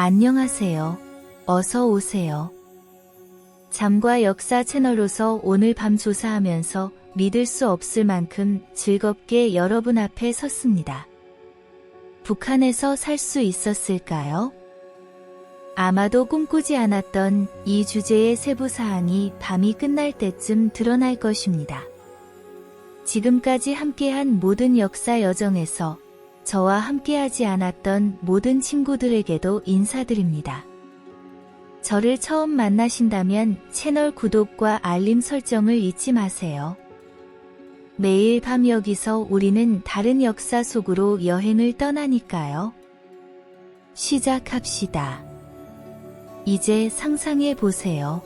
안녕하세요. 어서 오세요. 잠과 역사 채널로서 오늘 밤 조사하면서 믿을 수 없을 만큼 즐겁게 여러분 앞에 섰습니다. 북한에서 살 수 있었을까요? 아마도 꿈꾸지 않았던 이 주제의 세부 사항이 밤이 끝날 때쯤 드러날 것입니다. 지금까지 함께한 모든 역사 여정에서 저와 함께하지 않았던 모든 친구들에게도 인사드립니다. 저를 처음 만나신다면 채널 구독과 알림 설정을 잊지 마세요. 매일 밤 여기서 우리는 다른 역사 속으로 여행을 떠나니까요. 시작합시다. 이제 상상해 보세요.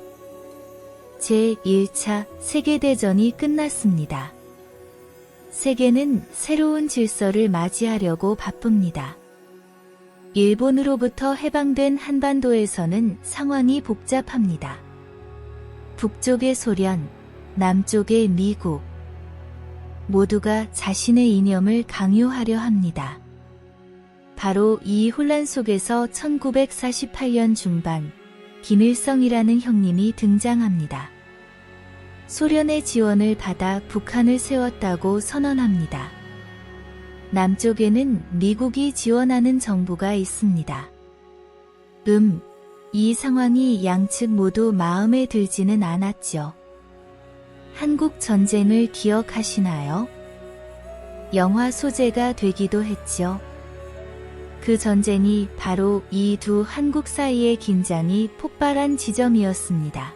제1차 세계대전이 끝났습니다. 세계는 새로운 질서를 맞이하려고 바쁩니다. 일본으로부터 해방된 한반도에서는 상황이 복잡합니다. 북쪽의 소련, 남쪽의 미국, 모두가 자신의 이념을 강요하려 합니다. 바로 이 혼란 속에서 1948년 중반, 김일성이라는 형님이 등장합니다. 소련의 지원을 받아 북한을 세웠다고 선언합니다. 남쪽에는 미국이 지원하는 정부가 있습니다. 이 상황이 양측 모두 마음에 들지는 않았죠. 한국 전쟁을 기억하시나요? 영화 소재가 되기도 했죠. 그 전쟁이 바로 이 두 한국 사이의 긴장이 폭발한 지점이었습니다.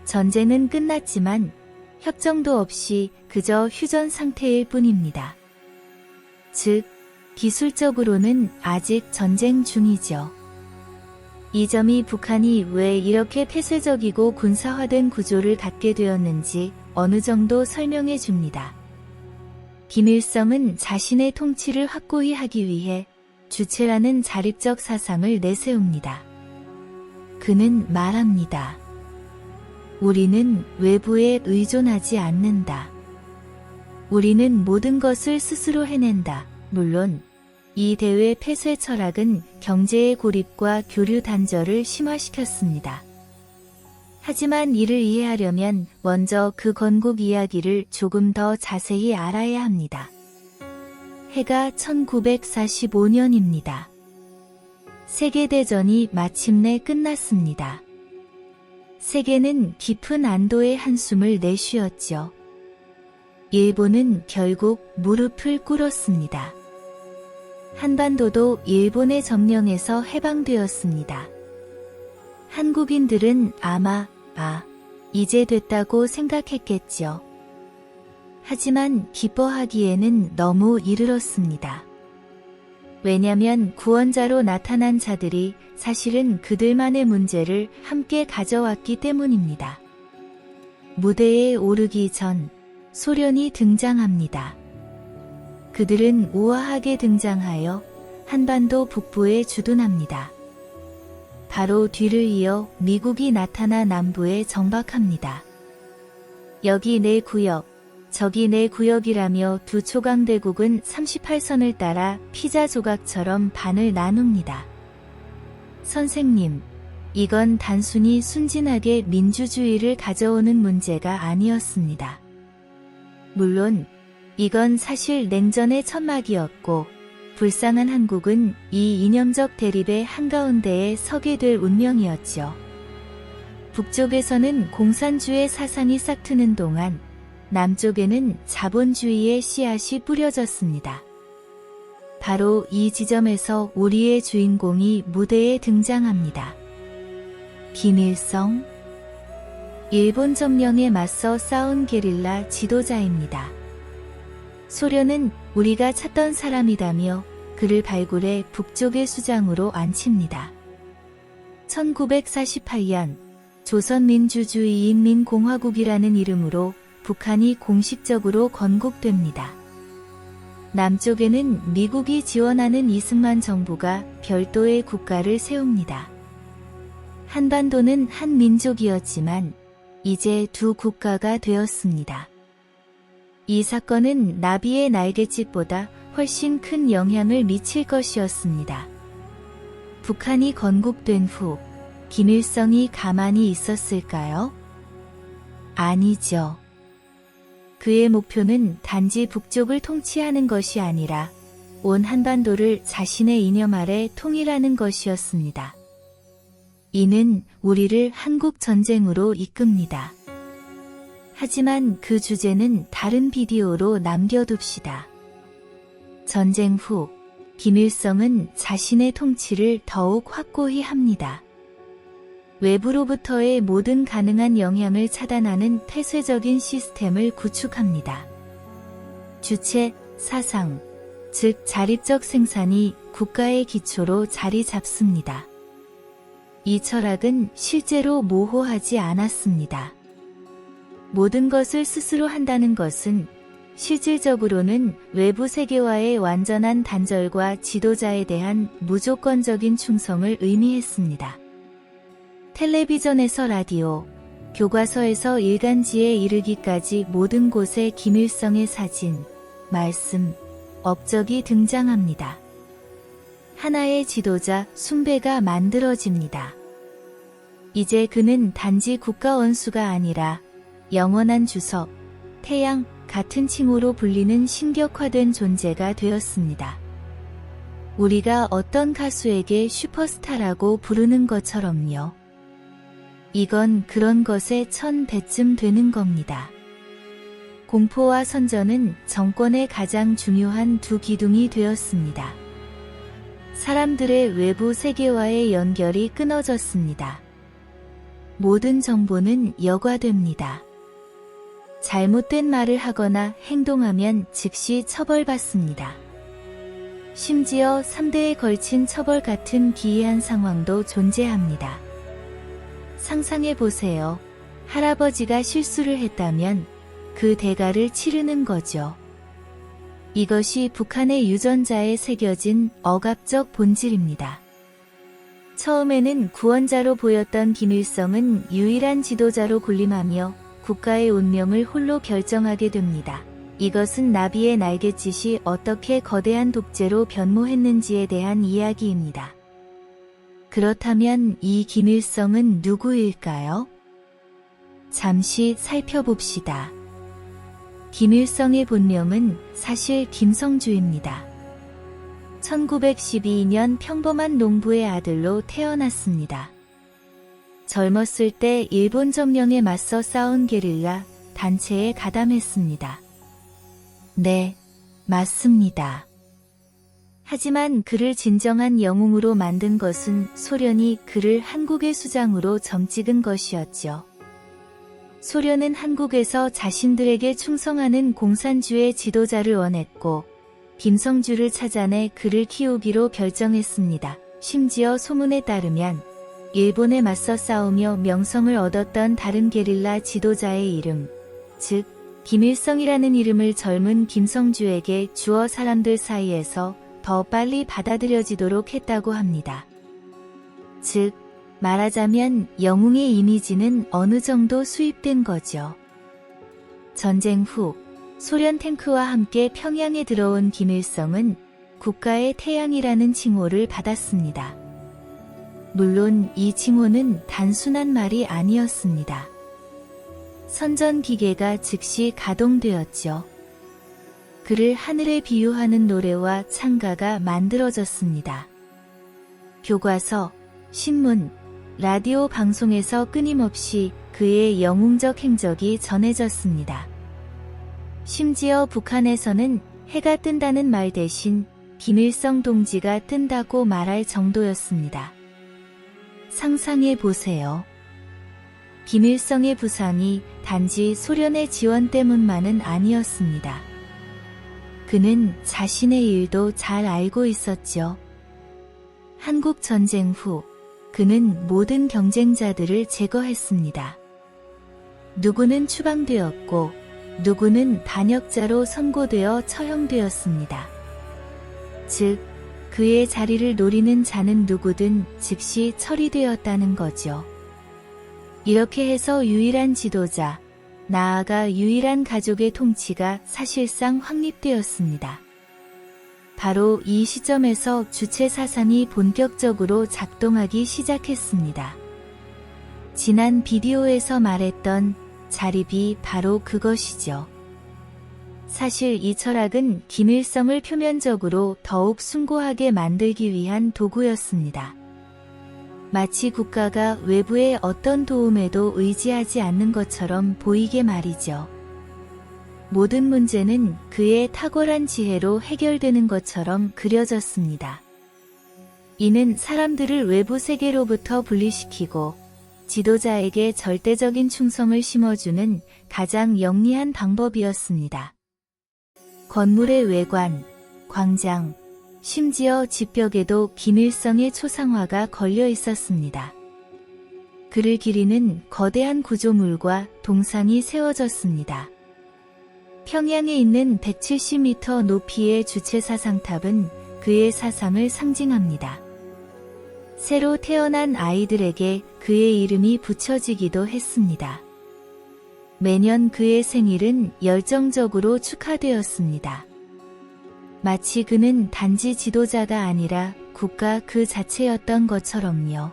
전쟁은 끝났지만 협정도 없이 그저 휴전 상태일 뿐입니다. 즉, 기술적으로는 아직 전쟁 중이죠. 이 점이 북한이 왜 이렇게 폐쇄적이고 군사화된 구조를 갖게 되었는지 어느 정도 설명해 줍니다. 김일성은 자신의 통치를 확고히 하기 위해 주체라는 자립적 사상을 내세웁니다. 그는 말합니다. 우리는 외부에 의존하지 않는다. 우리는 모든 것을 스스로 해낸다. 물론 이 대외 폐쇄 철학은 경제의 고립과 교류 단절을 심화시켰습니다. 하지만 이를 이해하려면 먼저 그 건국 이야기를 조금 더 자세히 알아야 합니다. 해가 1945년입니다. 세계대전이 마침내 끝났습니다. 세계는 깊은 안도의 한숨을 내쉬었죠. 일본은 결국 무릎을 꿇었습니다. 한반도도 일본의 점령에서 해방되었습니다. 한국인들은 아마 이제 됐다고 생각했겠죠. 하지만 기뻐하기에는 너무 이르렀습니다. 왜냐면 구원자로 나타난 자들이 사실은 그들만의 문제를 함께 가져왔기 때문입니다. 무대에 오르기 전 소련이 등장합니다. 그들은 우아하게 등장하여 한반도 북부에 주둔합니다. 바로 뒤를 이어 미국이 나타나 남부에 정박합니다. 여기 내 구역, 저기 내 구역이라며 두 초강대국은 38선을 따라 피자 조각처럼 반을 나눕니다. 선생님, 이건 단순히 순진하게 민주주의를 가져오는 문제가 아니었습니다. 물론 이건 사실 냉전의 천막이었고 불쌍한 한국은 이 이념적 대립의 한가운데에 서게 될 운명이었죠. 북쪽에서는 공산주의 사상이 싹트는 동안 남쪽에는 자본주의의 씨앗이 뿌려졌습니다. 바로 이 지점에서 우리의 주인공이 무대에 등장합니다. 김일성, 일본 점령에 맞서 싸운 게릴라 지도자입니다. 소련은 우리가 찾던 사람이다며 그를 발굴해 북쪽의 수장으로 앉힙니다. 1948년 조선민주주의인민공화국이라는 이름으로 북한이 공식적으로 건국됩니다. 남쪽에는 미국이 지원하는 이승만 정부가 별도의 국가를 세웁니다. 한반도는 한 민족이었지만 이제 두 국가가 되었습니다. 이 사건은 나비의 날갯짓보다 훨씬 큰 영향을 미칠 것이었습니다. 북한이 건국된 후 김일성이 가만히 있었을까요? 아니죠. 그의 목표는 단지 북쪽을 통치하는 것이 아니라 온 한반도를 자신의 이념 아래 통일하는 것이었습니다. 이는 우리를 한국 전쟁으로 이끕니다. 하지만 그 주제는 다른 비디오로 남겨둡시다. 전쟁 후 김일성은 자신의 통치를 더욱 확고히 합니다. 외부로부터의 모든 가능한 영향을 차단하는 폐쇄적인 시스템을 구축합니다. 주체, 사상, 즉 자립적 생산이 국가의 기초로 자리 잡습니다. 이 철학은 실제로 모호하지 않았습니다. 모든 것을 스스로 한다는 것은 실질적으로는 외부 세계와의 완전한 단절과 지도자에 대한 무조건적인 충성을 의미했습니다. 텔레비전에서 라디오, 교과서에서 일간지에 이르기까지 모든 곳에 김일성의 사진, 말씀, 업적이 등장합니다. 하나의 지도자 숭배가 만들어집니다. 이제 그는 단지 국가 원수가 아니라 영원한 주석, 태양 같은 칭호로 불리는 신격화된 존재가 되었습니다. 우리가 어떤 가수에게 슈퍼스타라고 부르는 것처럼요. 이건 그런 것의 1000배쯤 되는 겁니다. 공포와 선전은 정권의 가장 중요한 두 기둥이 되었습니다. 사람들의 외부 세계와의 연결이 끊어졌습니다. 모든 정보는 여과됩니다. 잘못된 말을 하거나 행동하면 즉시 처벌받습니다. 심지어 3대에 걸친 처벌 같은 기이한 상황도 존재합니다. 상상해 보세요. 할아버지가 실수를 했다면 그 대가를 치르는 거죠. 이것이 북한의 유전자에 새겨진 억압적 본질입니다. 처음에는 구원자로 보였던 김일성은 유일한 지도자로 군림하며 국가의 운명을 홀로 결정하게 됩니다. 이것은 나비의 날갯짓이 어떻게 거대한 독재로 변모했는지에 대한 이야기입니다. 그렇다면 이 김일성은 누구일까요? 잠시 살펴봅시다. 김일성의 본명은 사실 김성주입니다. 1912년 평범한 농부의 아들로 태어났습니다. 젊었을 때 일본 점령에 맞서 싸운 게릴라 단체에 가담했습니다. 네, 맞습니다. 하지만 그를 진정한 영웅으로 만든 것은 소련이 그를 한국의 수장으로 점찍은 것이었죠. 소련은 한국에서 자신들에게 충성하는 공산주의 지도자를 원했고 김성주를 찾아내 그를 키우기로 결정했습니다. 심지어 소문에 따르면 일본에 맞서 싸우며 명성을 얻었던 다른 게릴라 지도자의 이름, 즉 김일성이라는 이름을 젊은 김성주에게 주어 사람들 사이에서 더 빨리 받아들여지도록 했다고 합니다. 즉, 말하자면 영웅의 이미지는 어느 정도 수입된 거죠. 전쟁 후 소련 탱크와 함께 평양에 들어온 김일성은 국가의 태양이라는 칭호를 받았습니다. 물론 이 칭호는 단순한 말이 아니었습니다. 선전 기계가 즉시 가동되었죠. 그를 하늘에 비유하는 노래와 창가가 만들어졌습니다. 교과서, 신문, 라디오 방송에서 끊임없이 그의 영웅적 행적이 전해졌습니다. 심지어 북한에서는 해가 뜬다는 말 대신 김일성 동지가 뜬다고 말할 정도였습니다. 상상해 보세요. 김일성의 부상이 단지 소련의 지원 때문만은 아니었습니다. 그는 자신의 일도 잘 알고 있었죠. 한국 전쟁 후 그는 모든 경쟁자들을 제거했습니다. 누구는 추방되었고 누구는 반역자로 선고되어 처형되었습니다. 즉, 그의 자리를 노리는 자는 누구든 즉시 처리되었다는 거죠. 이렇게 해서 유일한 지도자, 나아가 유일한 가족의 통치가 사실상 확립되었습니다. 바로 이 시점에서 주체 사상이 본격적으로 작동하기 시작했습니다. 지난 비디오에서 말했던 자립이 바로 그것이죠. 사실 이 철학은 김일성을 표면적으로 더욱 숭고하게 만들기 위한 도구였습니다. 마치 국가가 외부의 어떤 도움에도 의지하지 않는 것처럼 보이게 말이죠. 모든 문제는 그의 탁월한 지혜로 해결되는 것처럼 그려졌습니다. 이는 사람들을 외부 세계로부터 분리시키고 지도자에게 절대적인 충성을 심어주는 가장 영리한 방법이었습니다. 건물의 외관, 광장, 심지어 집벽에도 김일성의 초상화가 걸려 있었습니다. 그를 기리는 거대한 구조물과 동상이 세워졌습니다. 평양에 있는 170m 높이의 주체사상탑은 그의 사상을 상징합니다. 새로 태어난 아이들에게 그의 이름이 붙여지기도 했습니다. 매년 그의 생일은 열정적으로 축하되었습니다. 마치 그는 단지 지도자가 아니라 국가 그 자체였던 것처럼요.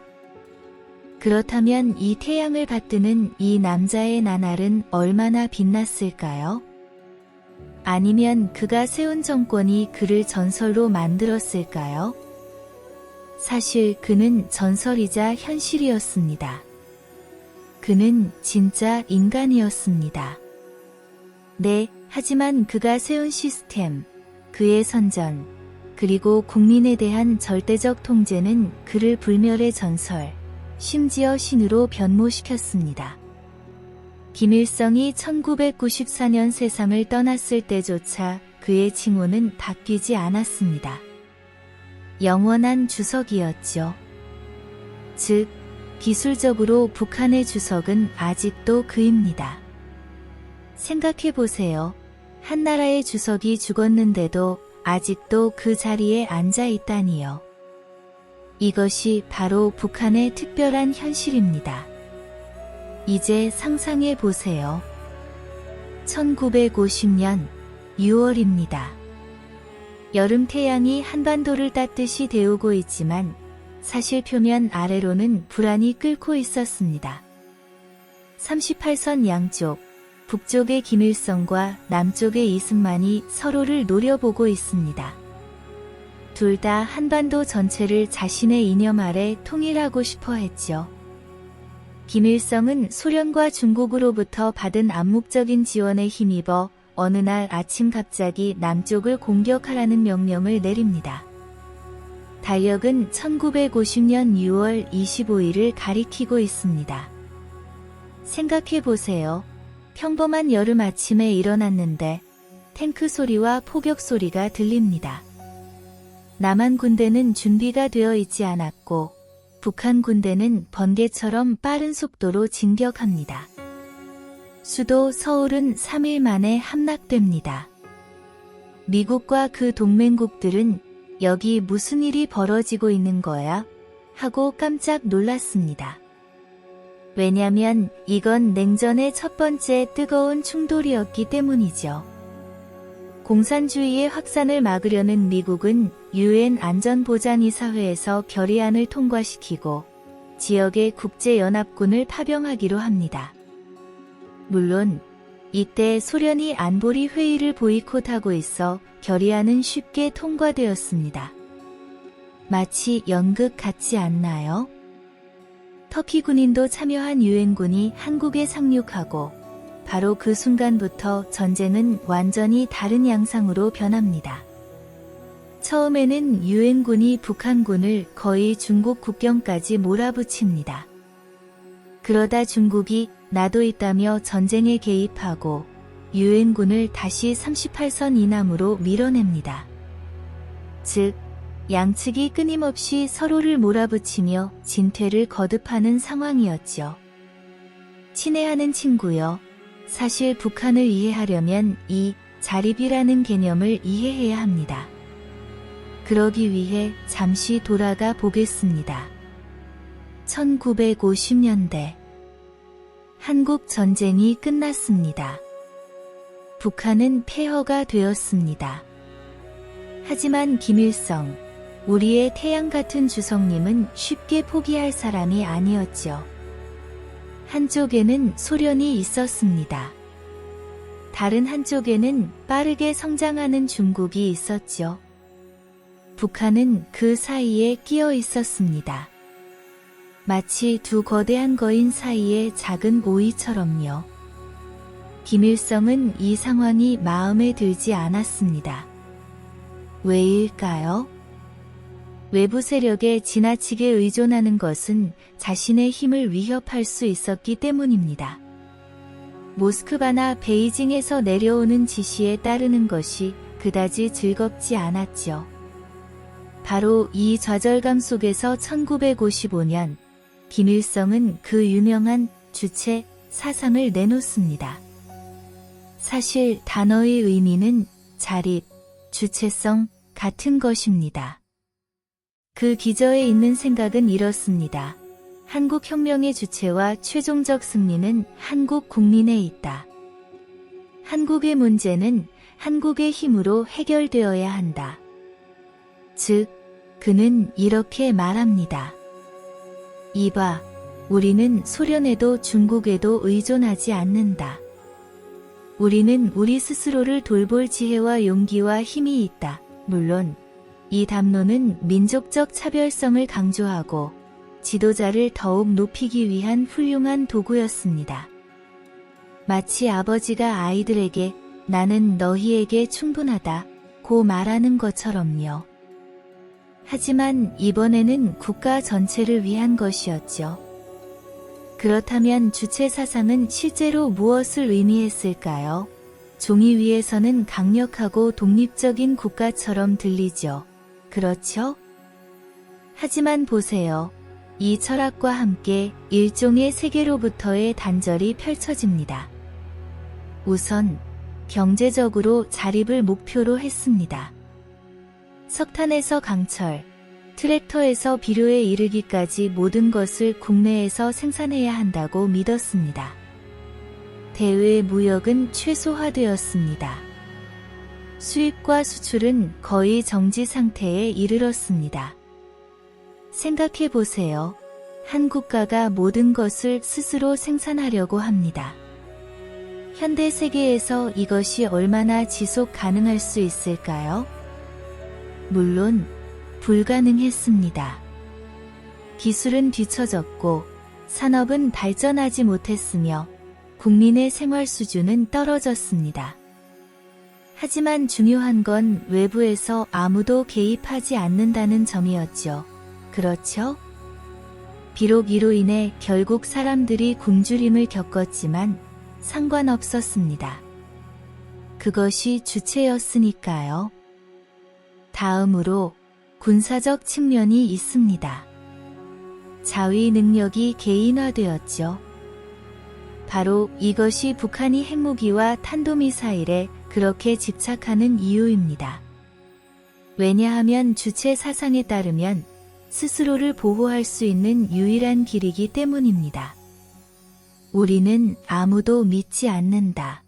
그렇다면 이 태양을 받드는 이 남자의 나날은 얼마나 빛났을까요? 아니면 그가 세운 정권이 그를 전설로 만들었을까요? 사실 그는 전설이자 현실이었습니다. 그는 진짜 인간이었습니다. 네, 하지만 그가 세운 시스템, 그의 선전, 그리고 국민에 대한 절대적 통제는 그를 불멸의 전설, 심지어 신으로 변모시켰습니다. 김일성이 1994년 세상을 떠났을 때조차 그의 칭호는 바뀌지 않았습니다. 영원한 주석이었죠. 즉, 기술적으로 북한의 주석은 아직도 그입니다. 생각해보세요. 한 나라의 주석이 죽었는데도 아직도 그 자리에 앉아 있다니요. 이것이 바로 북한의 특별한 현실입니다. 이제 상상해 보세요. 1950년 6월입니다. 여름 태양이 한반도를 따뜻이 데우고 있지만 사실 표면 아래로는 불안이 끓고 있었습니다. 38선 양쪽, 북쪽의 김일성과 남쪽의 이승만이 서로를 노려보고 있습니다. 둘 다 한반도 전체를 자신의 이념 아래 통일하고 싶어 했죠. 김일성은 소련과 중국으로부터 받은 암묵적인 지원에 힘입어 어느 날 아침 갑자기 남쪽을 공격하라는 명령을 내립니다. 달력은 1950년 6월 25일을 가리키고 있습니다. 생각해보세요. 평범한 여름 아침에 일어났는데 탱크 소리와 포격 소리가 들립니다. 남한 군대는 준비가 되어 있지 않았고 북한 군대는 번개처럼 빠른 속도로 진격합니다. 수도 서울은 3일 만에 함락됩니다. 미국과 그 동맹국들은 여기 무슨 일이 벌어지고 있는 거야? 하고 깜짝 놀랐습니다. 왜냐면 이건 냉전의 첫 번째 뜨거운 충돌이었기 때문이죠. 공산주의의 확산을 막으려는 미국은 유엔 안전보장이사회에서 결의안을 통과시키고 지역의 국제연합군을 파병하기로 합니다. 물론 이때 소련이 안보리 회의를 보이콧하고 있어 결의안은 쉽게 통과되었습니다. 마치 연극 같지 않나요? 터키 군인도 참여한 유엔군이 한국에 상륙하고 바로 그 순간부터 전쟁은 완전히 다른 양상으로 변합니다. 처음에는 유엔군이 북한군을 거의 중국 국경까지 몰아붙입니다. 그러다 중국이 나도 있다며 전쟁에 개입하고 유엔군을 다시 38선 이남으로 밀어냅니다. 즉, 양측이 끊임없이 서로를 몰아붙이며 진퇴를 거듭하는 상황이었죠. 친애하는 친구여, 사실 북한을 이해하려면 이 자립이라는 개념을 이해해야 합니다. 그러기 위해 잠시 돌아가 보겠습니다. 1950년대 한국 전쟁이 끝났습니다. 북한은 폐허가 되었습니다. 하지만 김일성, 우리의 태양 같은 주석님은 쉽게 포기할 사람이 아니었죠. 한쪽에는 소련이 있었습니다. 다른 한쪽에는 빠르게 성장하는 중국이 있었죠. 북한은 그 사이에 끼어 있었습니다. 마치 두 거대한 거인 사이의 작은 오이처럼요. 김일성은 이 상황이 마음에 들지 않았습니다. 왜일까요? 외부 세력에 지나치게 의존하는 것은 자신의 힘을 위협할 수 있었기 때문입니다. 모스크바나 베이징에서 내려오는 지시에 따르는 것이 그다지 즐겁지 않았죠. 바로 이 좌절감 속에서 1955년 김일성은 그 유명한 주체 사상을 내놓습니다. 사실 단어의 의미는 자립, 주체성 같은 것입니다. 그 기저에 있는 생각은 이렇습니다. 한국혁명의 주체와 최종적 승리는 한국 국민에 있다. 한국의 문제는 한국의 힘으로 해결되어야 한다. 즉, 그는 이렇게 말합니다. 이봐, 우리는 소련에도 중국에도 의존하지 않는다. 우리는 우리 스스로를 돌볼 지혜와 용기와 힘이 있다. 물론, 이 담론은 민족적 차별성을 강조하고 지도자를 더욱 높이기 위한 훌륭한 도구였습니다. 마치 아버지가 아이들에게 나는 너희에게 충분하다 고 말하는 것처럼요. 하지만 이번에는 국가 전체를 위한 것이었죠. 그렇다면 주체 사상은 실제로 무엇을 의미했을까요? 종이 위에서는 강력하고 독립적인 국가처럼 들리죠. 그렇죠? 하지만 보세요. 이 철학과 함께 일종의 세계로부터의 단절이 펼쳐집니다. 우선 경제적으로 자립을 목표로 했습니다. 석탄에서 강철, 트랙터에서 비료에 이르기까지 모든 것을 국내에서 생산해야 한다고 믿었습니다. 대외 무역은 최소화되었습니다. 수입과 수출은 거의 정지 상태에 이르렀습니다. 생각해 보세요. 한 국가가 모든 것을 스스로 생산하려고 합니다. 현대 세계에서 이것이 얼마나 지속 가능할 수 있을까요? 물론 불가능했습니다. 기술은 뒤처졌고 산업은 발전하지 못했으며 국민의 생활 수준은 떨어졌습니다. 하지만 중요한 건 외부에서 아무도 개입하지 않는다는 점이었죠. 그렇죠? 비록 이로 인해 결국 사람들이 굶주림을 겪었지만 상관없었습니다. 그것이 주체였으니까요. 다음으로 군사적 측면이 있습니다. 자위 능력이 개인화되었죠. 바로 이것이 북한이 핵무기와 탄도미사일에 그렇게 집착하는 이유입니다. 왜냐하면 주체 사상에 따르면 스스로를 보호할 수 있는 유일한 길이기 때문입니다. 우리는 아무도 믿지 않는다.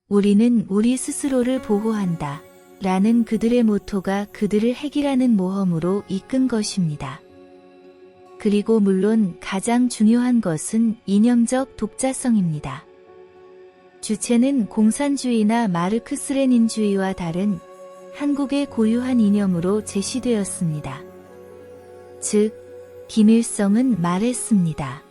우리는 우리 스스로를 보호한다. 라는 그들의 모토가 그들을 핵이라는 모험으로 이끈 것입니다. 그리고 물론 가장 중요한 것은 이념적 독자성입니다. 주체는 공산주의나 마르크스레닌주의와 다른 한국의 고유한 이념으로 제시되었습니다. 즉, 김일성은 말했습니다.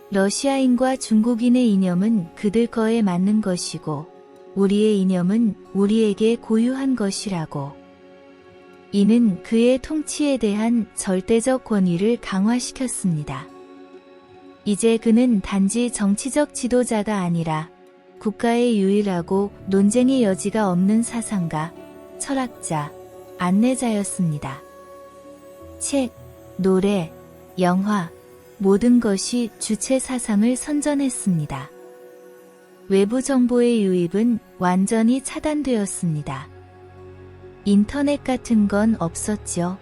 러시아인과 중국인의 이념은 그들 거에 맞는 것이고 우리의 이념은 우리에게 고유한 것이라고. 이는 그의 통치에 대한 절대적 권위를 강화시켰습니다. 이제 그는 단지 정치적 지도자가 아니라 국가의 유일하고 논쟁의 여지가 없는 사상가, 철학자, 안내자였습니다. 책, 노래, 영화, 모든 것이 주체 사상을 선전했습니다. 외부 정보의 유입은 완전히 차단되었습니다. 인터넷 같은 건 없었죠.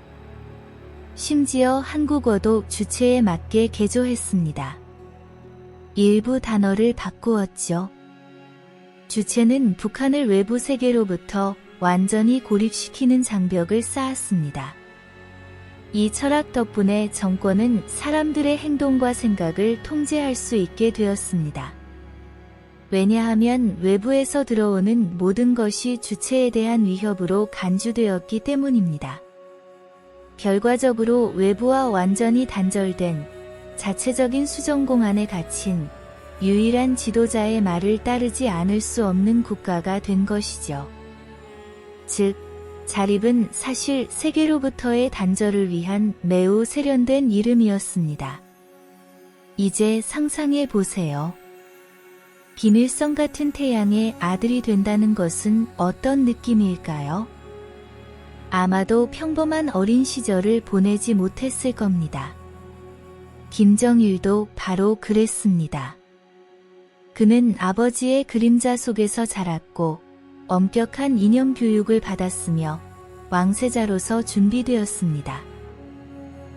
심지어 한국어도 주체에 맞게 개조했습니다. 일부 단어를 바꾸었죠. 주체는 북한을 외부 세계로부터 완전히 고립시키는 장벽을 쌓았습니다. 이 철학 덕분에 정권은 사람들의 행동과 생각을 통제할 수 있게 되었습니다. 왜냐하면 외부에서 들어오는 모든 것이 주체에 대한 위협으로 간주되었기 때문입니다. 결과적으로 외부와 완전히 단절된 자체적인 수정공 안에 갇힌 유일한 지도자의 말을 따르지 않을 수 없는 국가가 된 것이죠. 즉, 자립은 사실 세계로부터의 단절을 위한 매우 세련된 이름이었습니다. 이제 상상해 보세요. 김일성 같은 태양의 아들이 된다는 것은 어떤 느낌일까요? 아마도 평범한 어린 시절을 보내지 못했을 겁니다. 김정일도 바로 그랬습니다. 그는 아버지의 그림자 속에서 자랐고 엄격한 이념 교육을 받았으며 왕세자로서 준비되었습니다.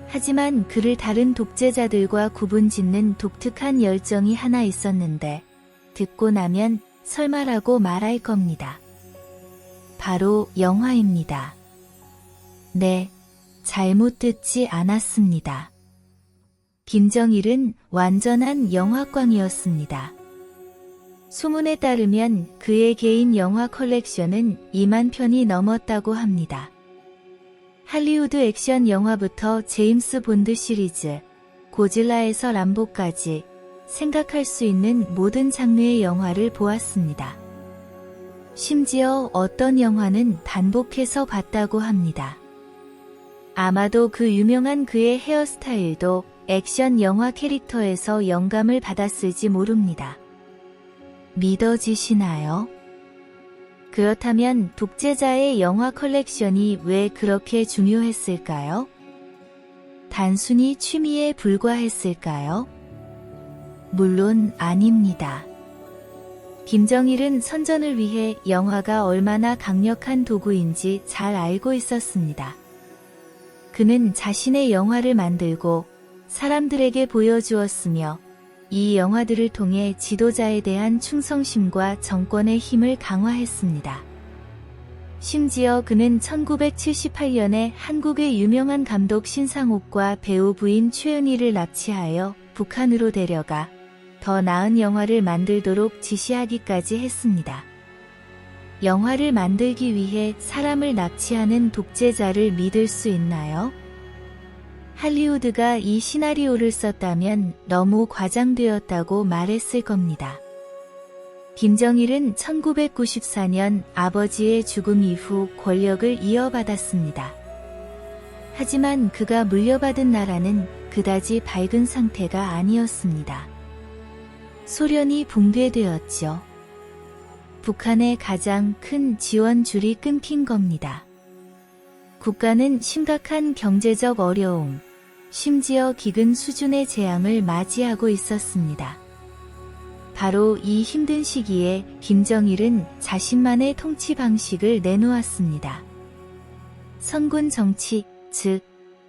하지만 그를 다른 독재자들과 구분짓는 독특한 열정이 하나 있었는데 듣고 나면 설마라고 말할 겁니다. 바로 영화입니다. 네, 잘못 듣지 않았습니다. 김정일은 완전한 영화광이었습니다. 소문에 따르면 그의 개인 영화 컬렉션은 2만 편이 넘었다고 합니다. 할리우드 액션 영화부터 제임스 본드 시리즈, 고질라에서 람보까지 생각할 수 있는 모든 장르의 영화를 보았습니다. 심지어 어떤 영화는 반복해서 봤다고 합니다. 아마도 그 유명한 그의 헤어스타일도 액션 영화 캐릭터에서 영감을 받았을지 모릅니다. 믿어지시나요? 그렇다면 독재자의 영화 컬렉션이 왜 그렇게 중요했을까요? 단순히 취미에 불과했을까요? 물론 아닙니다. 김정일은 선전을 위해 영화가 얼마나 강력한 도구인지 잘 알고 있었습니다. 그는 자신의 영화를 만들고 사람들에게 보여주었으며 이 영화들을 통해 지도자에 대한 충성심과 정권의 힘을 강화했습니다. 심지어 그는 1978년에 한국의 유명한 감독 신상옥과 배우 부인 최은희를 납치하여 북한으로 데려가 더 나은 영화를 만들도록 지시하기까지 했습니다. 영화를 만들기 위해 사람을 납치하는 독재자를 믿을 수 있나요? 할리우드가 이 시나리오를 썼다면 너무 과장되었다고 말했을 겁니다. 김정일은 1994년 아버지의 죽음 이후 권력을 이어받았습니다. 하지만 그가 물려받은 나라는 그다지 밝은 상태가 아니었습니다. 소련이 붕괴되었죠. 북한의 가장 큰 지원줄이 끊긴 겁니다. 국가는 심각한 경제적 어려움, 심지어 기근 수준의 재앙을 맞이하고 있었습니다. 바로 이 힘든 시기에 김정일은 자신만의 통치 방식을 내놓았습니다. 선군 정치, 즉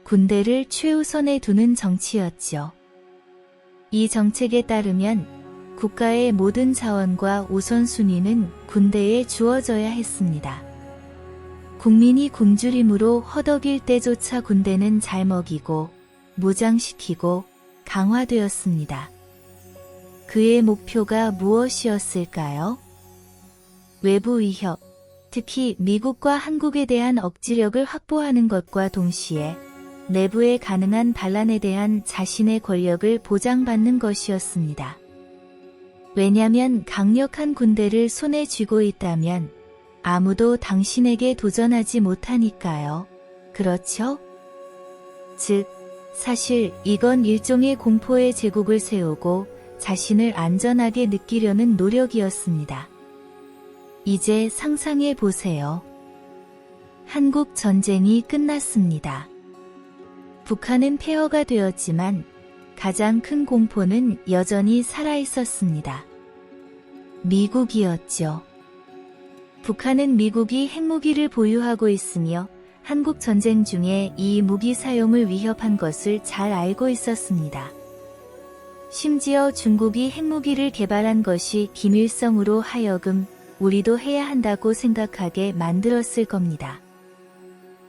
군대를 최우선에 두는 정치였죠. 이 정책에 따르면 국가의 모든 자원과 우선순위는 군대에 주어져야 했습니다. 국민이 굶주림으로 허덕일 때조차 군대는 잘 먹이고 무장시키고 강화되었습니다. 그의 목표가 무엇이었을까요? 외부 위협, 특히 미국과 한국에 대한 억지력을 확보하는 것과 동시에 내부에 가능한 반란에 대한 자신의 권력을 보장받는 것이었습니다. 왜냐하면 강력한 군대를 손에 쥐고 있다면 아무도 당신에게 도전하지 못하니까요. 그렇죠? 즉, 사실 이건 일종의 공포의 제국을 세우고 자신을 안전하게 느끼려는 노력이었습니다. 이제 상상해 보세요. 한국 전쟁이 끝났습니다. 북한은 폐허가 되었지만 가장 큰 공포는 여전히 살아있었습니다. 미국이었죠. 북한은 미국이 핵무기를 보유하고 있으며 한국 전쟁 중에 이 무기 사용을 위협한 것을 잘 알고 있었습니다. 심지어 중국이 핵무기를 개발한 것이 김일성으로 하여금 우리도 해야 한다고 생각하게 만들었을 겁니다.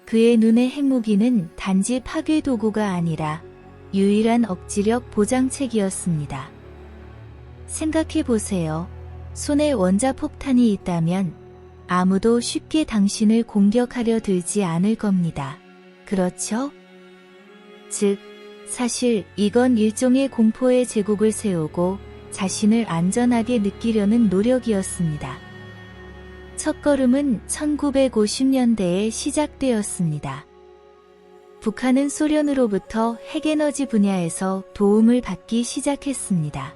그의 눈에 핵무기는 단지 파괴 도구가 아니라 유일한 억지력 보장책이었습니다. 생각해 보세요. 손에 원자폭탄이 있다면 아무도 쉽게 당신을 공격하려 들지 않을 겁니다. 그렇죠? 즉, 사실 이건 일종의 공포의 제국을 세우고 자신을 안전하게 느끼려는 노력이었습니다. 첫걸음은 1950년대에 시작되었습니다. 북한은 소련으로부터 핵에너지 분야에서 도움을 받기 시작했습니다.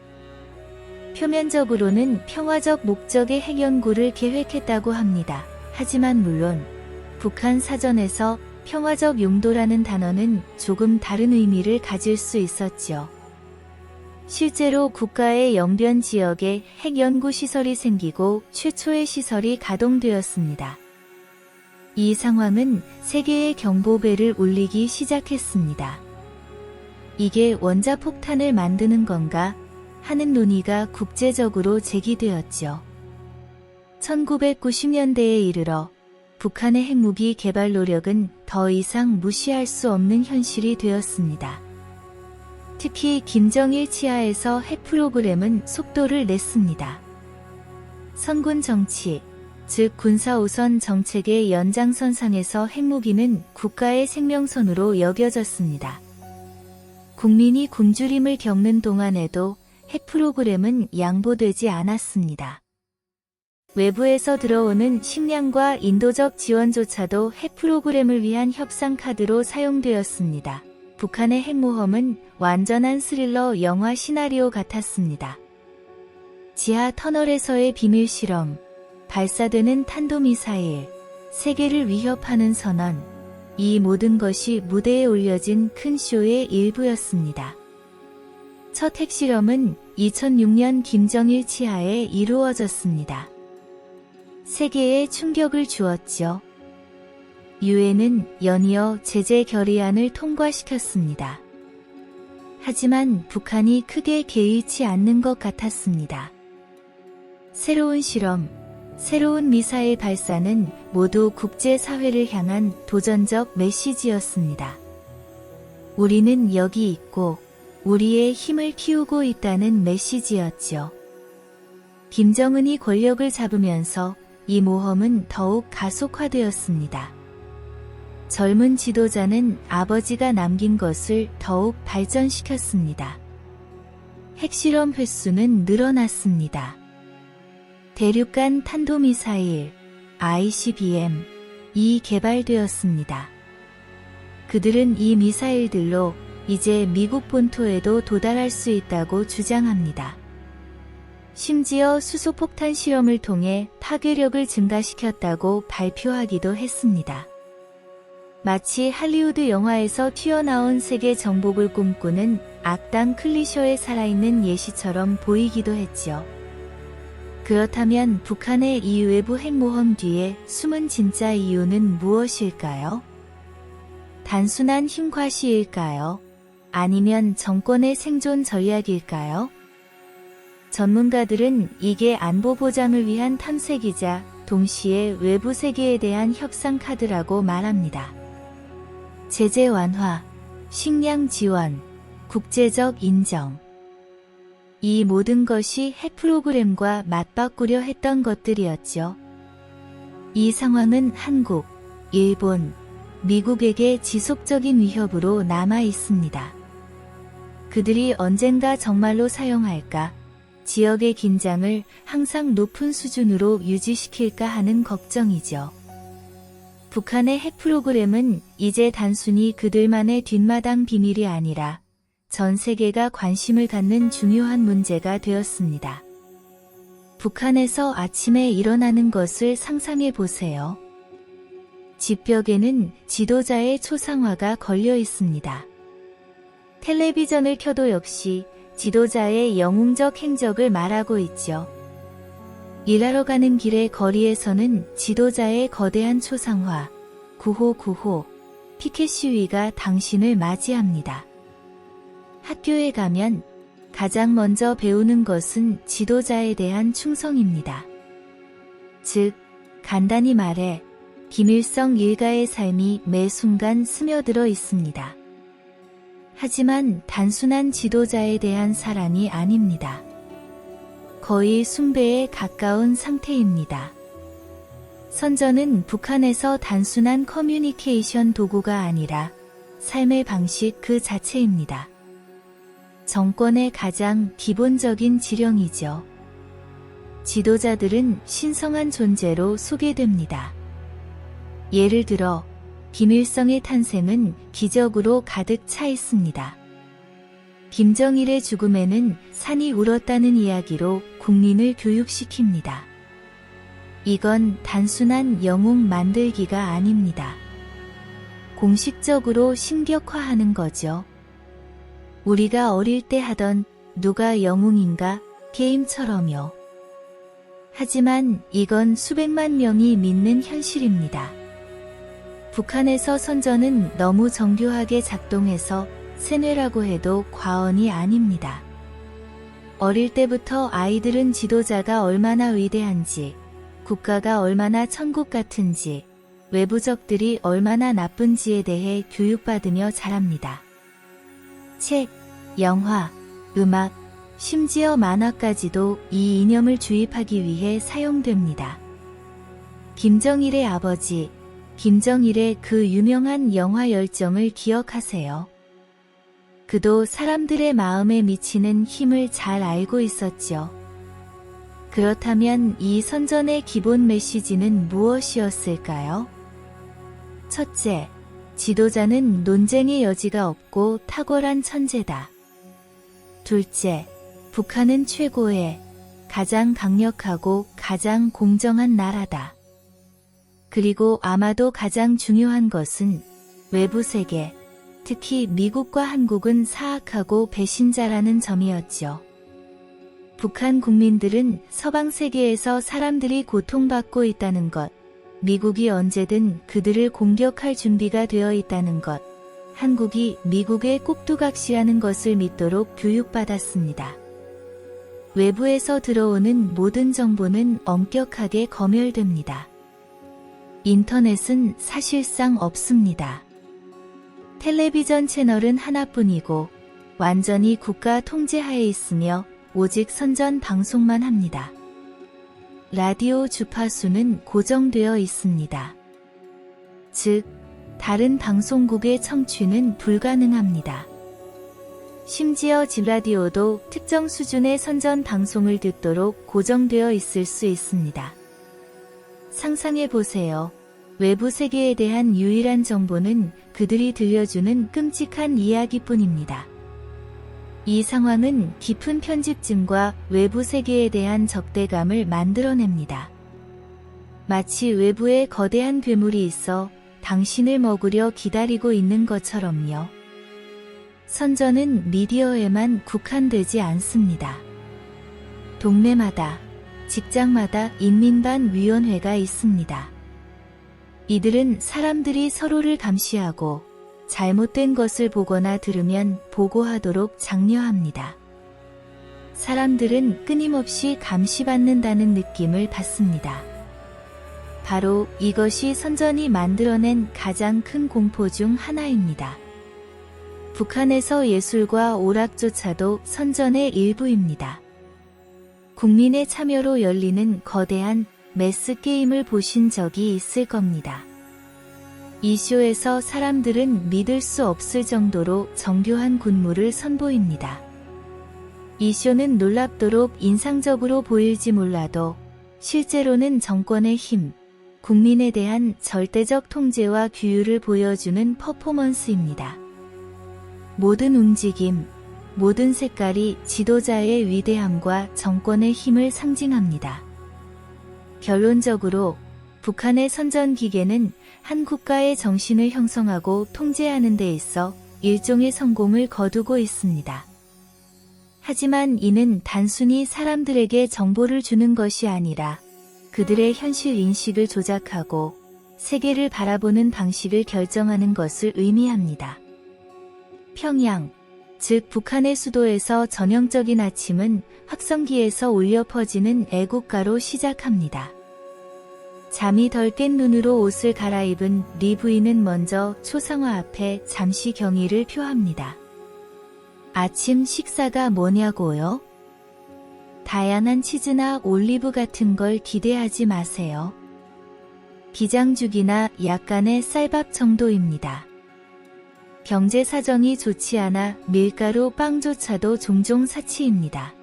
표면적으로는 평화적 목적의 핵연구를 계획했다고 합니다. 하지만 물론 북한 사전에서 평화적 용도라는 단어는 조금 다른 의미를 가질 수 있었죠. 실제로 국가의 영변 지역에 핵연구시설이 생기고 최초의 시설이 가동되었습니다. 이 상황은 세계의 경보벨을 울리기 시작했습니다. 이게 원자폭탄을 만드는 건가 하는 논의가 국제적으로 제기되었죠. 1990년대에 이르러 북한의 핵무기 개발 노력은 더 이상 무시할 수 없는 현실이 되었습니다. 특히 김정일 치하에서 핵 프로그램은 속도를 냈습니다. 선군 정치, 즉 군사우선 정책의 연장선상에서 핵무기는 국가의 생명선으로 여겨졌습니다. 국민이 굶주림을 겪는 동안에도 핵 프로그램은 양보되지 않았습니다. 외부에서 들어오는 식량과 인도적 지원조차도 핵 프로그램을 위한 협상 카드로 사용되었습니다. 북한의 핵모험은 완전한 스릴러 영화 시나리오 같았습니다. 지하 터널에서의 비밀 실험, 발사되는 탄도미사일, 세계를 위협하는 선언, 이 모든 것이 무대에 올려진 큰 쇼의 일부였습니다. 첫 핵실험은 2006년 김정일 치하에 이루어졌습니다. 세계에 충격을 주었죠. 유엔은 연이어 제재 결의안을 통과시켰습니다. 하지만 북한이 크게 개의치 않는 것 같았습니다. 새로운 실험, 새로운 미사일 발사는 모두 국제사회를 향한 도전적 메시지였습니다. 우리는 여기 있고 우리의 힘을 키우고 있다는 메시지였죠. 김정은이 권력을 잡으면서 이 모험은 더욱 가속화되었습니다. 젊은 지도자는 아버지가 남긴 것을 더욱 발전시켰습니다. 핵실험 횟수는 늘어났습니다. 대륙간 탄도미사일 ICBM이 개발되었습니다. 그들은 이 미사일들로 이제 미국 본토에도 도달할 수 있다고 주장합니다. 심지어 수소폭탄 실험을 통해 파괴력을 증가시켰다고 발표하기도 했습니다. 마치 할리우드 영화에서 튀어나온 세계 정복을 꿈꾸는 악당 클리셰의 살아있는 예시처럼 보이기도 했죠. 그렇다면 북한의 이 외부 핵모험 뒤에 숨은 진짜 이유는 무엇일까요? 단순한 힘 과시일까요? 아니면 정권의 생존 전략일까요? 전문가들은 이게 안보 보장을 위한 탐색이자 동시에 외부 세계에 대한 협상 카드라고 말합니다. 제재 완화, 식량 지원, 국제적 인정. 이 모든 것이 핵 프로그램과 맞바꾸려 했던 것들이었죠. 이 상황은 한국, 일본, 미국에게 지속적인 위협으로 남아 있습니다. 그들이 언젠가 정말로 사용할까? 지역의 긴장을 항상 높은 수준으로 유지시킬까 하는 걱정이죠. 북한의 핵 프로그램은 이제 단순히 그들만의 뒷마당 비밀이 아니라 전 세계가 관심을 갖는 중요한 문제가 되었습니다. 북한에서 아침에 일어나는 것을 상상해 보세요. 집벽에는 지도자의 초상화가 걸려 있습니다. 텔레비전을 켜도 역시 지도자의 영웅적 행적을 말하고 있죠. 일하러 가는 길의 거리에서는 지도자의 거대한 초상화, 9호 피켓 시위가 당신을 맞이합니다. 학교에 가면 가장 먼저 배우는 것은 지도자에 대한 충성입니다. 즉, 간단히 말해 김일성 일가의 삶이 매 순간 스며들어 있습니다. 하지만 단순한 지도자에 대한 사랑이 아닙니다. 거의 숭배에 가까운 상태입니다. 선전은 북한에서 단순한 커뮤니케이션 도구가 아니라 삶의 방식 그 자체입니다. 정권의 가장 기본적인 지령이죠. 지도자들은 신성한 존재로 소개됩니다. 예를 들어 김일성의 탄생은 기적으로 가득 차 있습니다. 김정일의 죽음에는 산이 울었다는 이야기로 국민을 교육시킵니다. 이건 단순한 영웅 만들기가 아닙니다. 공식적으로 신격화하는 거죠. 우리가 어릴 때 하던 누가 영웅인가 게임처럼요. 하지만 이건 수백만 명이 믿는 현실입니다. 북한에서 선전은 너무 정교하게 작동해서 세뇌라고 해도 과언이 아닙니다. 어릴 때부터 아이들은 지도자가 얼마나 위대한지, 국가가 얼마나 천국 같은지, 외부적들이 얼마나 나쁜지에 대해 교육받으며 자랍니다. 책, 영화, 음악, 심지어 만화까지도 이 이념을 주입하기 위해 사용됩니다. 김정일의 아버지, 김정일의 그 유명한 영화 열정을 기억하세요. 그도 사람들의 마음에 미치는 힘을 잘 알고 있었죠. 그렇다면 이 선전의 기본 메시지는 무엇이었을까요? 첫째, 지도자는 논쟁의 여지가 없고 탁월한 천재다. 둘째, 북한은 최고의, 가장 강력하고 가장 공정한 나라다. 그리고 아마도 가장 중요한 것은 외부 세계, 특히 미국과 한국은 사악하고 배신자라는 점이었죠. 북한 국민들은 서방 세계에서 사람들이 고통받고 있다는 것, 미국이 언제든 그들을 공격할 준비가 되어 있다는 것, 한국이 미국의 꼭두각시라는 것을 믿도록 교육받았습니다. 외부에서 들어오는 모든 정보는 엄격하게 검열됩니다. 인터넷은 사실상 없습니다. 텔레비전 채널은 하나뿐이고 완전히 국가 통제하에 있으며 오직 선전 방송만 합니다. 라디오 주파수는 고정되어 있습니다. 즉, 다른 방송국의 청취는 불가능합니다. 심지어 집 라디오도 특정 수준의 선전 방송을 듣도록 고정되어 있을 수 있습니다. 상상해 보세요. 외부 세계에 대한 유일한 정보는 그들이 들려주는 끔찍한 이야기뿐입니다. 이 상황은 깊은 편집증과 외부 세계에 대한 적대감을 만들어냅니다. 마치 외부에 거대한 괴물이 있어 당신을 먹으려 기다리고 있는 것처럼요. 선전은 미디어에만 국한되지 않습니다. 동네마다, 직장마다 인민반 위원회가 있습니다. 이들은 사람들이 서로를 감시하고 잘못된 것을 보거나 들으면 보고하도록 장려합니다. 사람들은 끊임없이 감시받는다는 느낌을 받습니다. 바로 이것이 선전이 만들어낸 가장 큰 공포 중 하나입니다. 북한에서 예술과 오락조차도 선전의 일부입니다. 국민의 참여로 열리는 거대한 매스 게임을 보신 적이 있을 겁니다. 이 쇼에서 사람들은 믿을 수 없을 정도로 정교한 군무를 선보입니다. 이 쇼는 놀랍도록 인상적으로 보일지 몰라도 실제로는 정권의 힘, 국민에 대한 절대적 통제와 규율을 보여주는 퍼포먼스입니다. 모든 움직임, 모든 색깔이 지도자의 위대함과 정권의 힘을 상징합니다. 결론적으로 북한의 선전 기계는 한 국가의 정신을 형성하고 통제하는 데 있어 일종의 성공을 거두고 있습니다. 하지만 이는 단순히 사람들에게 정보를 주는 것이 아니라 그들의 현실 인식을 조작하고 세계를 바라보는 방식을 결정하는 것을 의미합니다. 평양, 즉 북한의 수도에서 전형적인 아침은 확성기에서 울려 퍼지는 애국가로 시작합니다. 잠이 덜 깬 눈으로 옷을 갈아입은 리 부인은 먼저 초상화 앞에 잠시 경의를 표합니다. 아침 식사가 뭐냐고요? 다양한 치즈나 올리브 같은 걸 기대하지 마세요. 비장죽이나 약간의 쌀밥 정도입니다. 경제 사정이 좋지 않아 밀가루 빵조차도 종종 사치입니다.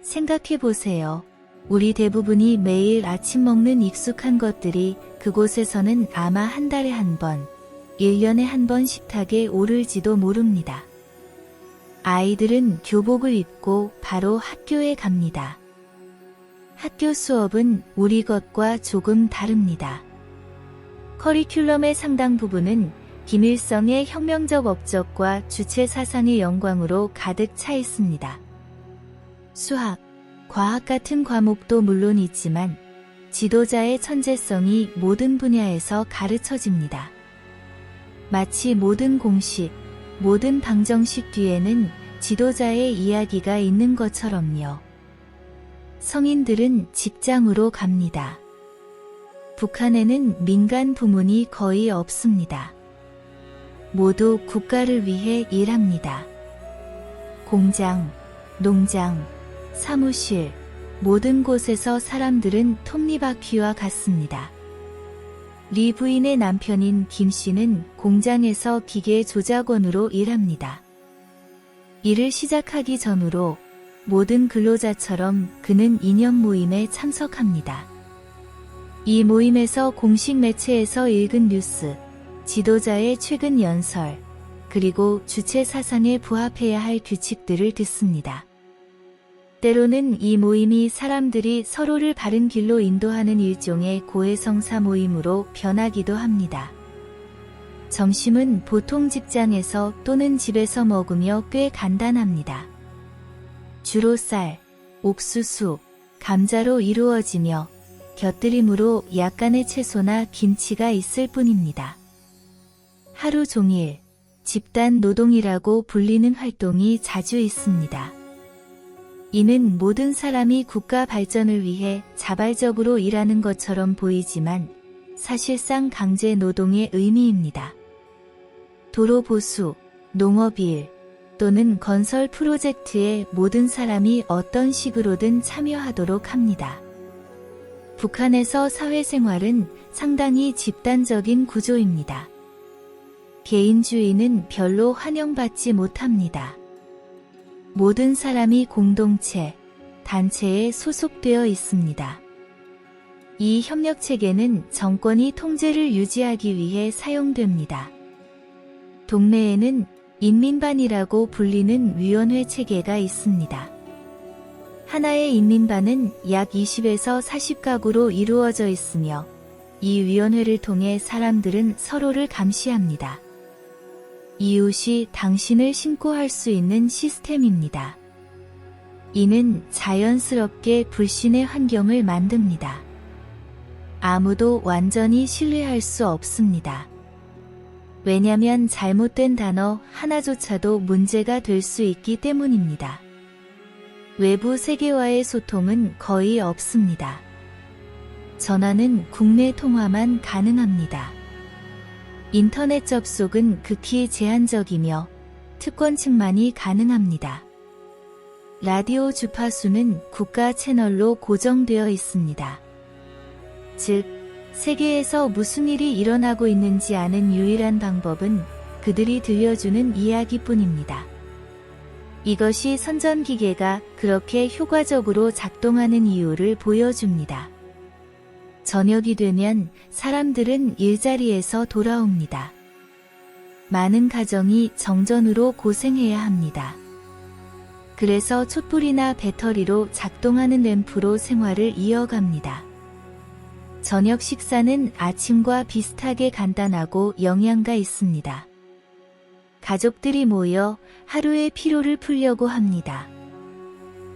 생각해보세요. 우리 대부분이 매일 아침 먹는 익숙한 것들이 그곳에서는 아마 한 달에 한 번, 1년에 한 번 식탁에 오를지도 모릅니다. 아이들은 교복을 입고 바로 학교에 갑니다. 학교 수업은 우리 것과 조금 다릅니다. 커리큘럼의 상당 부분은 김일성의 혁명적 업적과 주체 사상의 영광으로 가득 차 있습니다. 수학, 과학 같은 과목도 물론 있지만 지도자의 천재성이 모든 분야에서 가르쳐집니다. 마치 모든 공식, 모든 방정식 뒤에는 지도자의 이야기가 있는 것처럼요. 성인들은 직장으로 갑니다. 북한에는 민간 부문이 거의 없습니다. 모두 국가를 위해 일합니다. 공장, 농장, 사무실, 모든 곳에서 사람들은 톱니바퀴와 같습니다. 리 부인의 남편인 김 씨는 공장에서 기계 조작원으로 일합니다. 일을 시작하기 전으로 모든 근로자처럼 그는 이념 모임에 참석합니다. 이 모임에서 공식 매체에서 읽은 뉴스, 지도자의 최근 연설, 그리고 주체 사상에 부합해야 할 규칙들을 듣습니다. 때로는 이 모임이 사람들이 서로를 바른 길로 인도하는 일종의 고해성사 모임으로 변하기도 합니다. 점심은 보통 직장에서 또는 집에서 먹으며 꽤 간단합니다. 주로 쌀, 옥수수, 감자로 이루어지며 곁들임으로 약간의 채소나 김치가 있을 뿐입니다. 하루 종일 집단 노동이라고 불리는 활동이 자주 있습니다. 이는 모든 사람이 국가 발전을 위해 자발적으로 일하는 것처럼 보이지만 사실상 강제 노동의 의미입니다. 도로 보수, 농업일 또는 건설 프로젝트에 모든 사람이 어떤 식으로든 참여하도록 합니다. 북한에서 사회생활은 상당히 집단적인 구조입니다. 개인주의는 별로 환영받지 못합니다. 모든 사람이 공동체, 단체에 소속되어 있습니다. 이 협력체계는 정권이 통제를 유지하기 위해 사용됩니다. 동네에는 인민반이라고 불리는 위원회 체계가 있습니다. 하나의 인민반은 약 20에서 40가구로 이루어져 있으며 이 위원회를 통해 사람들은 서로를 감시합니다. 이웃이 당신을 신고할 수 있는 시스템입니다. 이는 자연스럽게 불신의 환경을 만듭니다. 아무도 완전히 신뢰할 수 없습니다. 왜냐면 잘못된 단어 하나조차도 문제가 될 수 있기 때문입니다. 외부 세계와의 소통은 거의 없습니다. 전화는 국내 통화만 가능합니다. 인터넷 접속은 극히 제한적이며 특권층만이 가능합니다. 라디오 주파수는 국가 채널로 고정되어 있습니다. 즉, 세계에서 무슨 일이 일어나고 있는지 아는 유일한 방법은 그들이 들려주는 이야기뿐입니다. 이것이 선전기계가 그렇게 효과적으로 작동하는 이유를 보여줍니다. 저녁이 되면 사람들은 일자리에서 돌아옵니다. 많은 가정이 정전으로 고생해야 합니다. 그래서 촛불이나 배터리로 작동하는 램프로 생활을 이어갑니다. 저녁 식사는 아침과 비슷하게 간단하고 영양가 있습니다. 가족들이 모여 하루의 피로를 풀려고 합니다.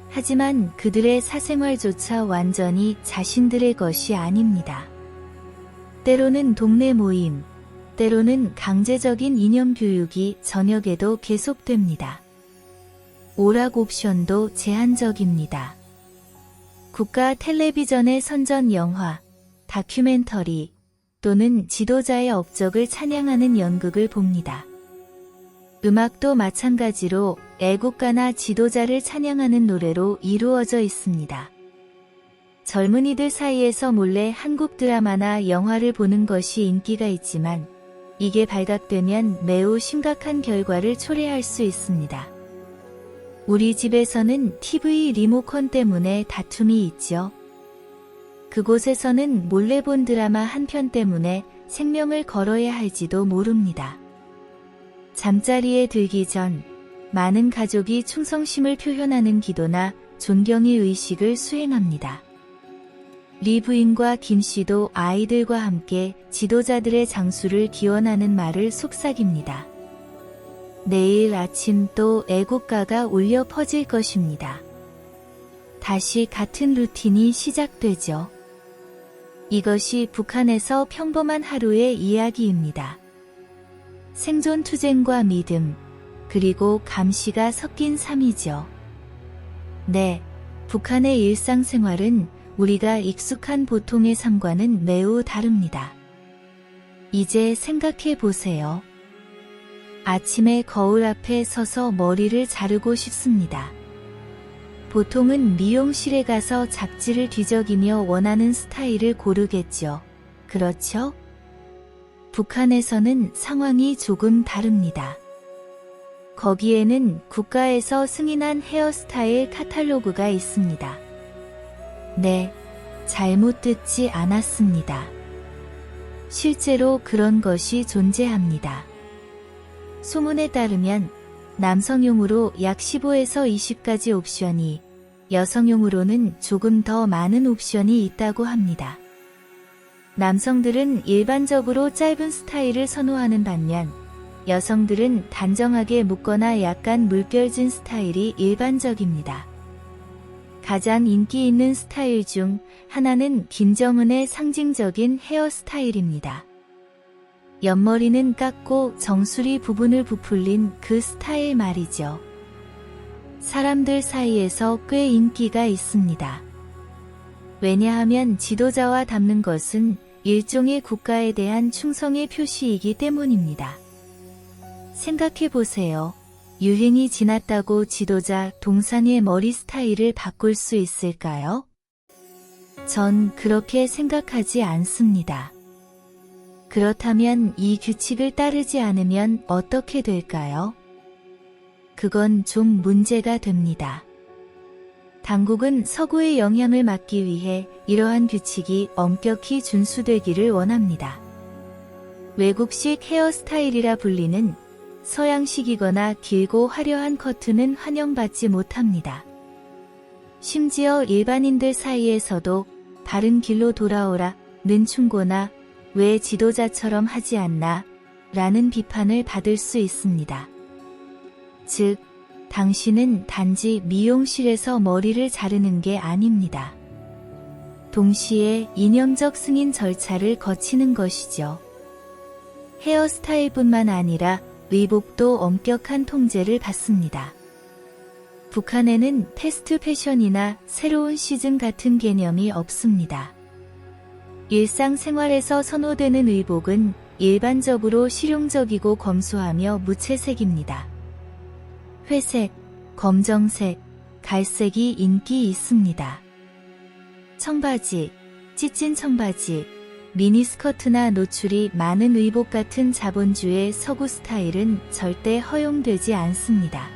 하지만 그들의 사생활조차 완전히 자신들의 것이 아닙니다. 때로는 동네 모임, 때로는 강제적인 이념 교육이 저녁에도 계속됩니다. 오락 옵션도 제한적입니다. 국가 텔레비전의 선전 영화, 다큐멘터리 또는 지도자의 업적을 찬양하는 연극을 봅니다. 음악도 마찬가지로 애국가나 지도자를 찬양하는 노래로 이루어져 있습니다. 젊은이들 사이에서 몰래 한국 드라마나 영화를 보는 것이 인기가 있지만 이게 발각되면 매우 심각한 결과를 초래할 수 있습니다. 우리 집에서는 TV 리모컨 때문에 다툼이 있죠. 그곳에서는 몰래 본 드라마 한 편 때문에 생명을 걸어야 할지도 모릅니다. 잠자리에 들기 전 많은 가족이 충성심을 표현하는 기도나 존경의 의식을 수행합니다. 리 부인과 김 씨도 아이들과 함께 지도자들의 장수를 기원하는 말을 속삭입니다. 내일 아침 또 애국가가 울려 퍼질 것입니다. 다시 같은 루틴이 시작되죠. 이것이 북한에서 평범한 하루의 이야기입니다. 생존 투쟁과 믿음, 그리고 감시가 섞인 삶이죠. 네, 북한의 일상생활은 우리가 익숙한 보통의 삶과는 매우 다릅니다. 이제 생각해 보세요. 아침에 거울 앞에 서서 머리를 자르고 싶습니다. 보통은 미용실에 가서 잡지를 뒤적이며 원하는 스타일을 고르겠죠. 그렇죠? 북한에서는 상황이 조금 다릅니다. 거기에는 국가에서 승인한 헤어스타일 카탈로그가 있습니다. 네, 잘못 듣지 않았습니다. 실제로 그런 것이 존재합니다. 소문에 따르면 남성용으로 약 15에서 20가지 옵션이, 여성용으로는 조금 더 많은 옵션이 있다고 합니다. 남성들은 일반적으로 짧은 스타일을 선호하는 반면 여성들은 단정하게 묶거나 약간 물결진 스타일이 일반적입니다. 가장 인기 있는 스타일 중 하나는 김정은의 상징적인 헤어스타일입니다. 옆머리는 깎고 정수리 부분을 부풀린 그 스타일 말이죠. 사람들 사이에서 꽤 인기가 있습니다. 왜냐하면 지도자와 닮는 것은 일종의 국가에 대한 충성의 표시이기 때문입니다. 생각해 보세요. 유행이 지났다고 지도자 동상의 머리 스타일을 바꿀 수 있을까요? 전 그렇게 생각하지 않습니다. 그렇다면 이 규칙을 따르지 않으면 어떻게 될까요? 그건 좀 문제가 됩니다. 당국은 서구의 영향을 막기 위해 이러한 규칙이 엄격히 준수되기를 원합니다. 외국식 헤어스타일이라 불리는 서양식이거나 길고 화려한 커트는 환영받지 못합니다. 심지어 일반인들 사이에서도 바른 길로 돌아오라는 충고나 왜 지도자처럼 하지 않나? 라는 비판을 받을 수 있습니다. 즉, 당신은 단지 미용실에서 머리를 자르는 게 아닙니다. 동시에 이념적 승인 절차를 거치는 것이죠. 헤어스타일뿐만 아니라 의복도 엄격한 통제를 받습니다. 북한에는 패스트 패션이나 새로운 시즌 같은 개념이 없습니다. 일상생활에서 선호되는 의복은 일반적으로 실용적이고 검소하며 무채색입니다. 회색, 검정색, 갈색이 인기 있습니다. 청바지, 찢진 청바지, 미니스커트나 노출이 많은 의복 같은 자본주의 서구 스타일은 절대 허용되지 않습니다.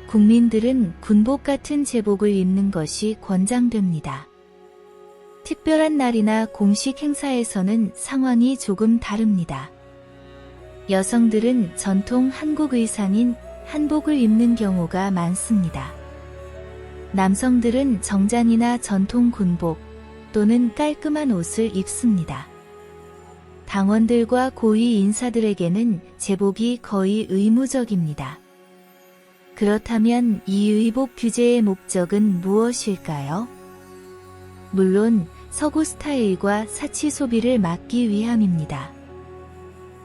국민들은 군복 같은 제복을 입는 것이 권장됩니다. 특별한 날이나 공식 행사에서는 상황이 조금 다릅니다. 여성들은 전통 한국 의상인 한복을 입는 경우가 많습니다. 남성들은 정장이나 전통 군복 또는 깔끔한 옷을 입습니다. 당원들과 고위 인사들에게는 제복이 거의 의무적입니다. 그렇다면 이 의복 규제의 목적은 무엇일까요? 물론 서구 스타일과 사치 소비를 막기 위함입니다.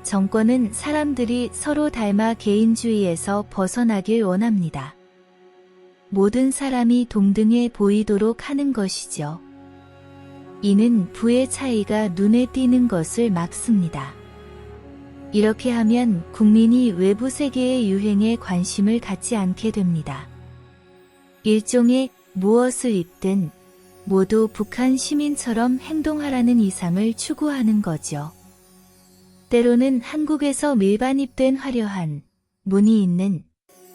정권은 사람들이 서로 닮아 개인주의에서 벗어나길 원합니다. 모든 사람이 동등해 보이도록 하는 것이죠. 이는 부의 차이가 눈에 띄는 것을 막습니다. 이렇게 하면 국민이 외부 세계의 유행에 관심을 갖지 않게 됩니다. 일종의 무엇을 입든 모두 북한 시민처럼 행동하라는 이상을 추구하는 거죠. 때로는 한국에서 밀반입된 화려한 무늬 있는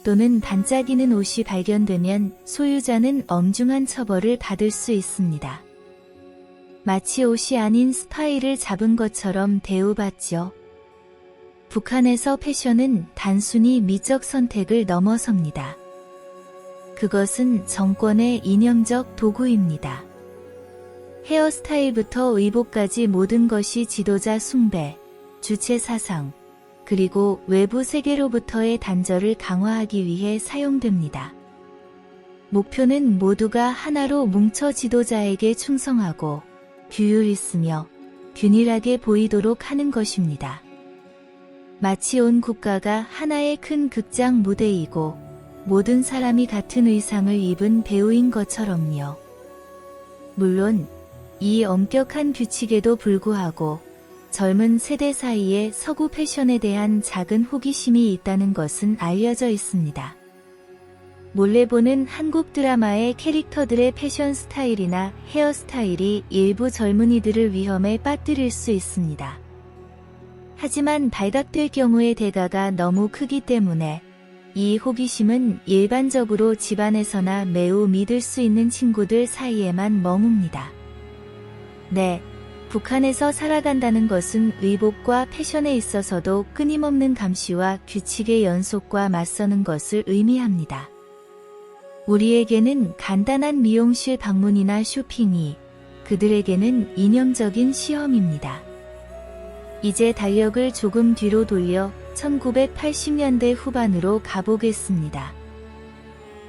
또는 반짝이는 옷이 발견되면 소유자는 엄중한 처벌을 받을 수 있습니다. 마치 옷이 아닌 스파이를 잡은 것처럼 대우받죠. 북한에서 패션은 단순히 미적 선택을 넘어섭니다. 그것은 정권의 이념적 도구입니다. 헤어스타일부터 의복까지 모든 것이 지도자 숭배, 주체 사상, 그리고 외부 세계로부터의 단절을 강화하기 위해 사용됩니다. 목표는 모두가 하나로 뭉쳐 지도자에게 충성하고 규율 있으며 균일하게 보이도록 하는 것입니다. 마치 온 국가가 하나의 큰 극장 무대이고 모든 사람이 같은 의상을 입은 배우인 것처럼요. 물론 이 엄격한 규칙에도 불구하고 젊은 세대 사이에 서구 패션에 대한 작은 호기심이 있다는 것은 알려져 있습니다. 몰래 보는 한국 드라마의 캐릭터들의 패션 스타일이나 헤어스타일이 일부 젊은이들을 위험에 빠뜨릴 수 있습니다. 하지만 발각될 경우의 대가가 너무 크기 때문에 이 호기심은 일반적으로 집안에서나 매우 믿을 수 있는 친구들 사이에만 머뭅니다. 네, 북한에서 살아간다는 것은 의복과 패션에 있어서도 끊임없는 감시와 규칙의 연속과 맞서는 것을 의미합니다. 우리에게는 간단한 미용실 방문이나 쇼핑이 그들에게는 이념적인 시험입니다. 이제 달력을 조금 뒤로 돌려 1980년대 후반으로 가보겠습니다.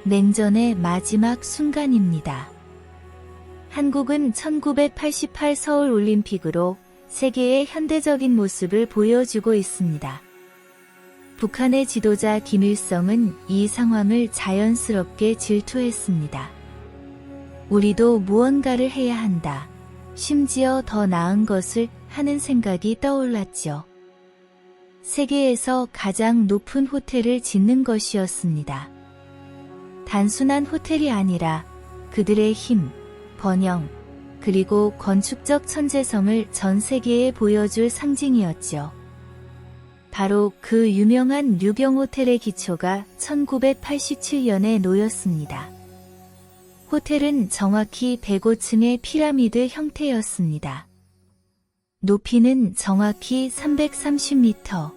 냉전의 마지막 순간입니다. 한국은 1988 서울 올림픽으로 세계의 현대적인 모습을 보여주고 있습니다. 북한의 지도자 김일성은 이 상황을 자연스럽게 질투했습니다. 우리도 무언가를 해야 한다. 심지어 더 나은 것을 하는 생각이 떠올랐죠. 세계에서 가장 높은 호텔을 짓는 것이었습니다. 단순한 호텔이 아니라 그들의 힘, 번영, 그리고 건축적 천재성을 전 세계에 보여줄 상징이었죠. 바로 그 유명한 류경 호텔의 기초가 1987년에 놓였습니다. 호텔은 정확히 105층의 피라미드 형태였습니다. 높이는 정확히 330m.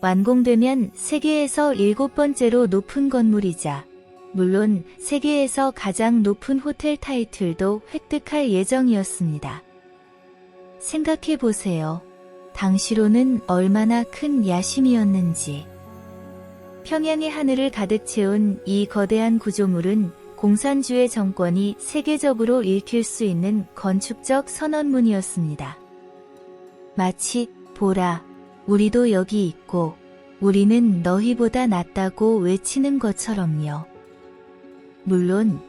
완공되면 세계에서 7번째로 높은 건물이자 물론 세계에서 가장 높은 호텔 타이틀도 획득할 예정이었습니다. 생각해보세요. 당시로는 얼마나 큰 야심이었는지. 평양의 하늘을 가득 채운 이 거대한 구조물은 공산주의 정권이 세계적으로 읽힐 수 있는 건축적 선언문이었습니다. 마치 보라, 우리도 여기 있고 우리는 너희보다 낫다고 외치는 것처럼요. 물론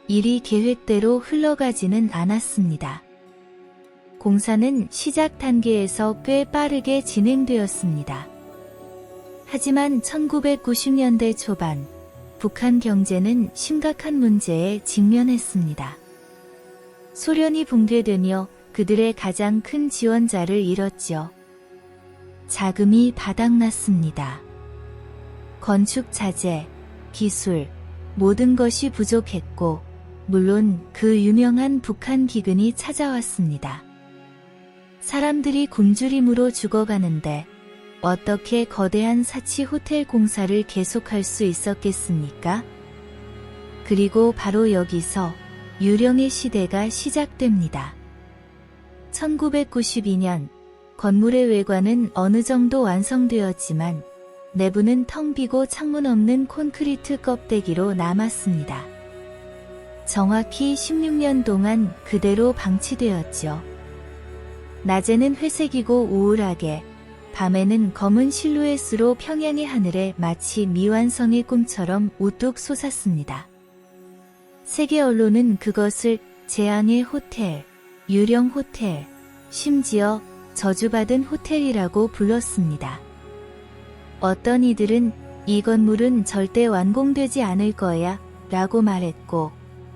일이 계획대로 흘러가지는 않았습니다. 공사는 시작 단계에서 꽤 빠르게 진행되었습니다. 하지만 1990년대 초반 북한 경제는 심각한 문제에 직면했습니다. 소련이 붕괴되며 그들의 가장 큰 지원자를 잃었죠. 자금이 바닥났습니다. 건축 자재, 기술, 모든 것이 부족했고 물론 그 유명한 북한 기근이 찾아왔습니다. 사람들이 굶주림으로 죽어가는데 어떻게 거대한 사치 호텔 공사를 계속할 수 있었겠습니까? 그리고 바로 여기서 유령의 시대가 시작됩니다. 1992년 건물의 외관은 어느 정도 완성되었지만 내부는 텅 비고 창문 없는 콘크리트 껍데기로 남았습니다. 정확히 16년 동안 그대로 방치되었죠. 낮에는 회색이고 우울하게, 밤에는 검은 실루엣으로 평양의 하늘에 마치 미완성의 꿈처럼 우뚝 솟았습니다. 세계 언론은 그것을 재앙의 호텔, 유령 호텔, 심지어 저주받은 호텔이라고 불렀습니다. 어떤 이들은 이 건물은 절대 완공되지 않을 거야 라고 말했고,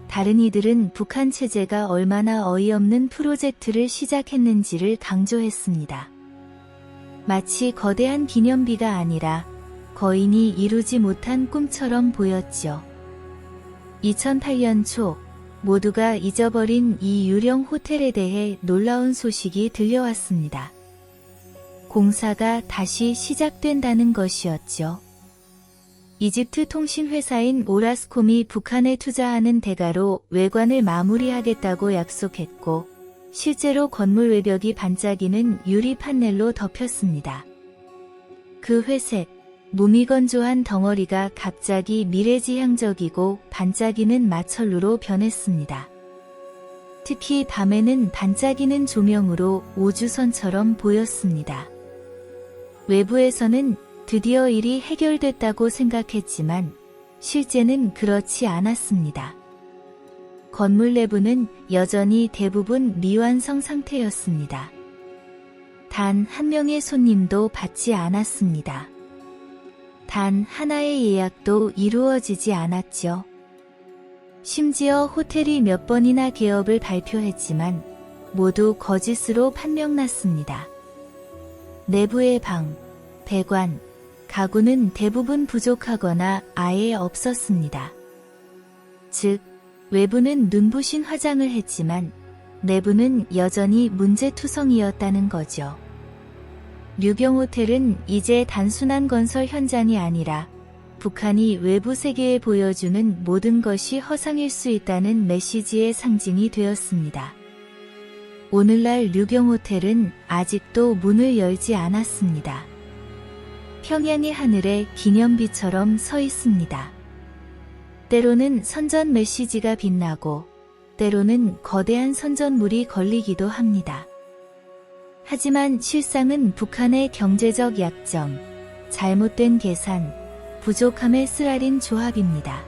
다른 이들은 북한 체제가 얼마나 어이없는 프로젝트를 시작했는지를 강조했습니다. 마치 거대한 기념비가 아니라 거인이 이루지 못한 꿈처럼 보였죠. 2008년 초 모두가 잊어버린 이 유령 호텔에 대해 놀라운 소식이 들려왔습니다. 공사가 다시 시작된다는 것이었죠. 이집트 통신회사인 오라스콤이 북한에 투자하는 대가로 외관을 마무리하겠다고 약속했고, 실제로 건물 외벽이 반짝이는 유리 판넬로 덮였습니다. 그 회색, 무미건조한 덩어리가 갑자기 미래지향적이고 반짝이는 마철루로 변했습니다. 특히 밤에는 반짝이는 조명으로 우주선처럼 보였습니다. 외부에서는 드디어 일이 해결됐다고 생각했지만 실제는 그렇지 않았습니다. 건물 내부는 여전히 대부분 미완성 상태였습니다. 단 한 명의 손님도 받지 않았습니다. 단 하나의 예약도 이루어지지 않았죠. 심지어 호텔이 몇 번이나 개업을 발표했지만 모두 거짓으로 판명났습니다. 내부의 방, 배관, 가구는 대부분 부족하거나 아예 없었습니다. 즉, 외부는 눈부신 화장을 했지만 내부는 여전히 문제투성이었다는 거죠. 류경호텔은 이제 단순한 건설 현장이 아니라 북한이 외부 세계에 보여주는 모든 것이 허상일 수 있다는 메시지의 상징이 되었습니다. 오늘날 류경호텔은 아직도 문을 열지 않았습니다. 평양의 하늘에 기념비처럼 서 있습니다. 때로는 선전 메시지가 빛나고 때로는 거대한 선전물이 걸리기도 합니다. 하지만 실상은 북한의 경제적 약점, 잘못된 계산, 부족함의 쓰라린 조합입니다.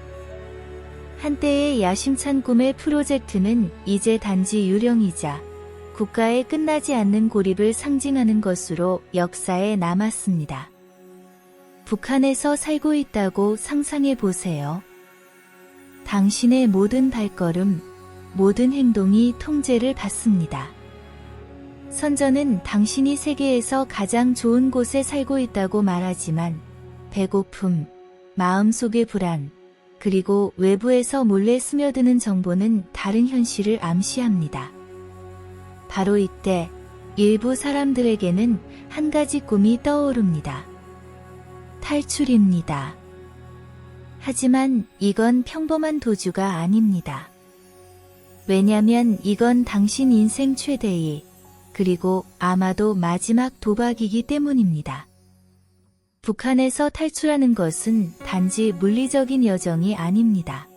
한때의 야심찬 꿈의 프로젝트는 이제 단지 유령이자 국가의 끝나지 않는 고립을 상징하는 것으로 역사에 남았습니다. 북한에서 살고 있다고 상상해 보세요. 당신의 모든 발걸음, 모든 행동이 통제를 받습니다. 선전은 당신이 세계에서 가장 좋은 곳에 살고 있다고 말하지만 배고픔, 마음속의 불안, 그리고 외부에서 몰래 스며드는 정보는 다른 현실을 암시합니다. 바로 이때 일부 사람들에게는 한 가지 꿈이 떠오릅니다. 탈출입니다. 하지만 이건 평범한 도주가 아닙니다. 왜냐면 이건 당신 인생 최대의, 그리고 아마도 마지막 도박이기 때문입니다. 북한에서 탈출하는 것은 단지 물리적인 여정이 아닙니다.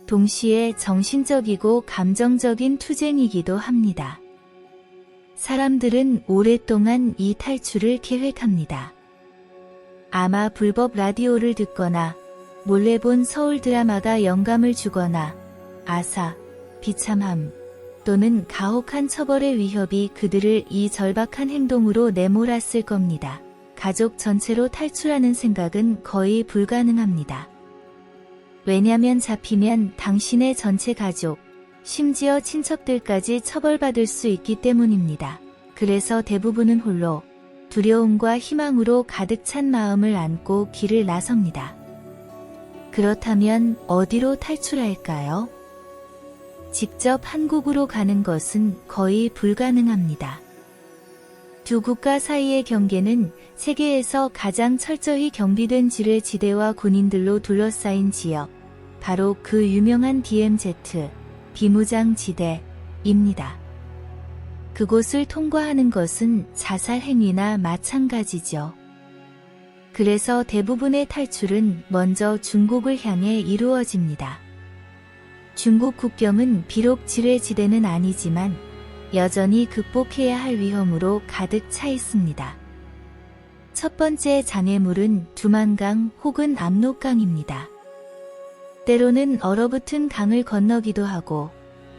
동시에 정신적이고 감정적인 투쟁이기도 합니다. 사람들은 오랫동안 이 탈출을 계획합니다. 아마 불법 라디오를 듣거나 몰래 본 서울 드라마가 영감을 주거나 아사, 비참함 또는 가혹한 처벌의 위협이 그들을 이 절박한 행동으로 내몰았을 겁니다. 가족 전체로 탈출하는 생각은 거의 불가능합니다. 왜냐면 잡히면 당신의 전체 가족, 심지어 친척들까지 처벌받을 수 있기 때문입니다. 그래서 대부분은 홀로 두려움과 희망으로 가득 찬 마음을 안고 길을 나섭니다. 그렇다면 어디로 탈출할까요? 직접 한국으로 가는 것은 거의 불가능합니다. 두 국가 사이의 경계는 세계에서 가장 철저히 경비된 지뢰지대와 군인들로 둘러싸인 지역, 바로 그 유명한 DMZ, 비무장 지대입니다. 그곳을 통과하는 것은 자살 행위나 마찬가지죠. 그래서 대부분의 탈출은 먼저 중국을 향해 이루어집니다. 중국 국경은 비록 지뢰지대는 아니지만 여전히 극복해야 할 위험으로 가득 차 있습니다. 첫 번째 장애물은 두만강 혹은 압록강입니다. 때로는 얼어붙은 강을 건너기도 하고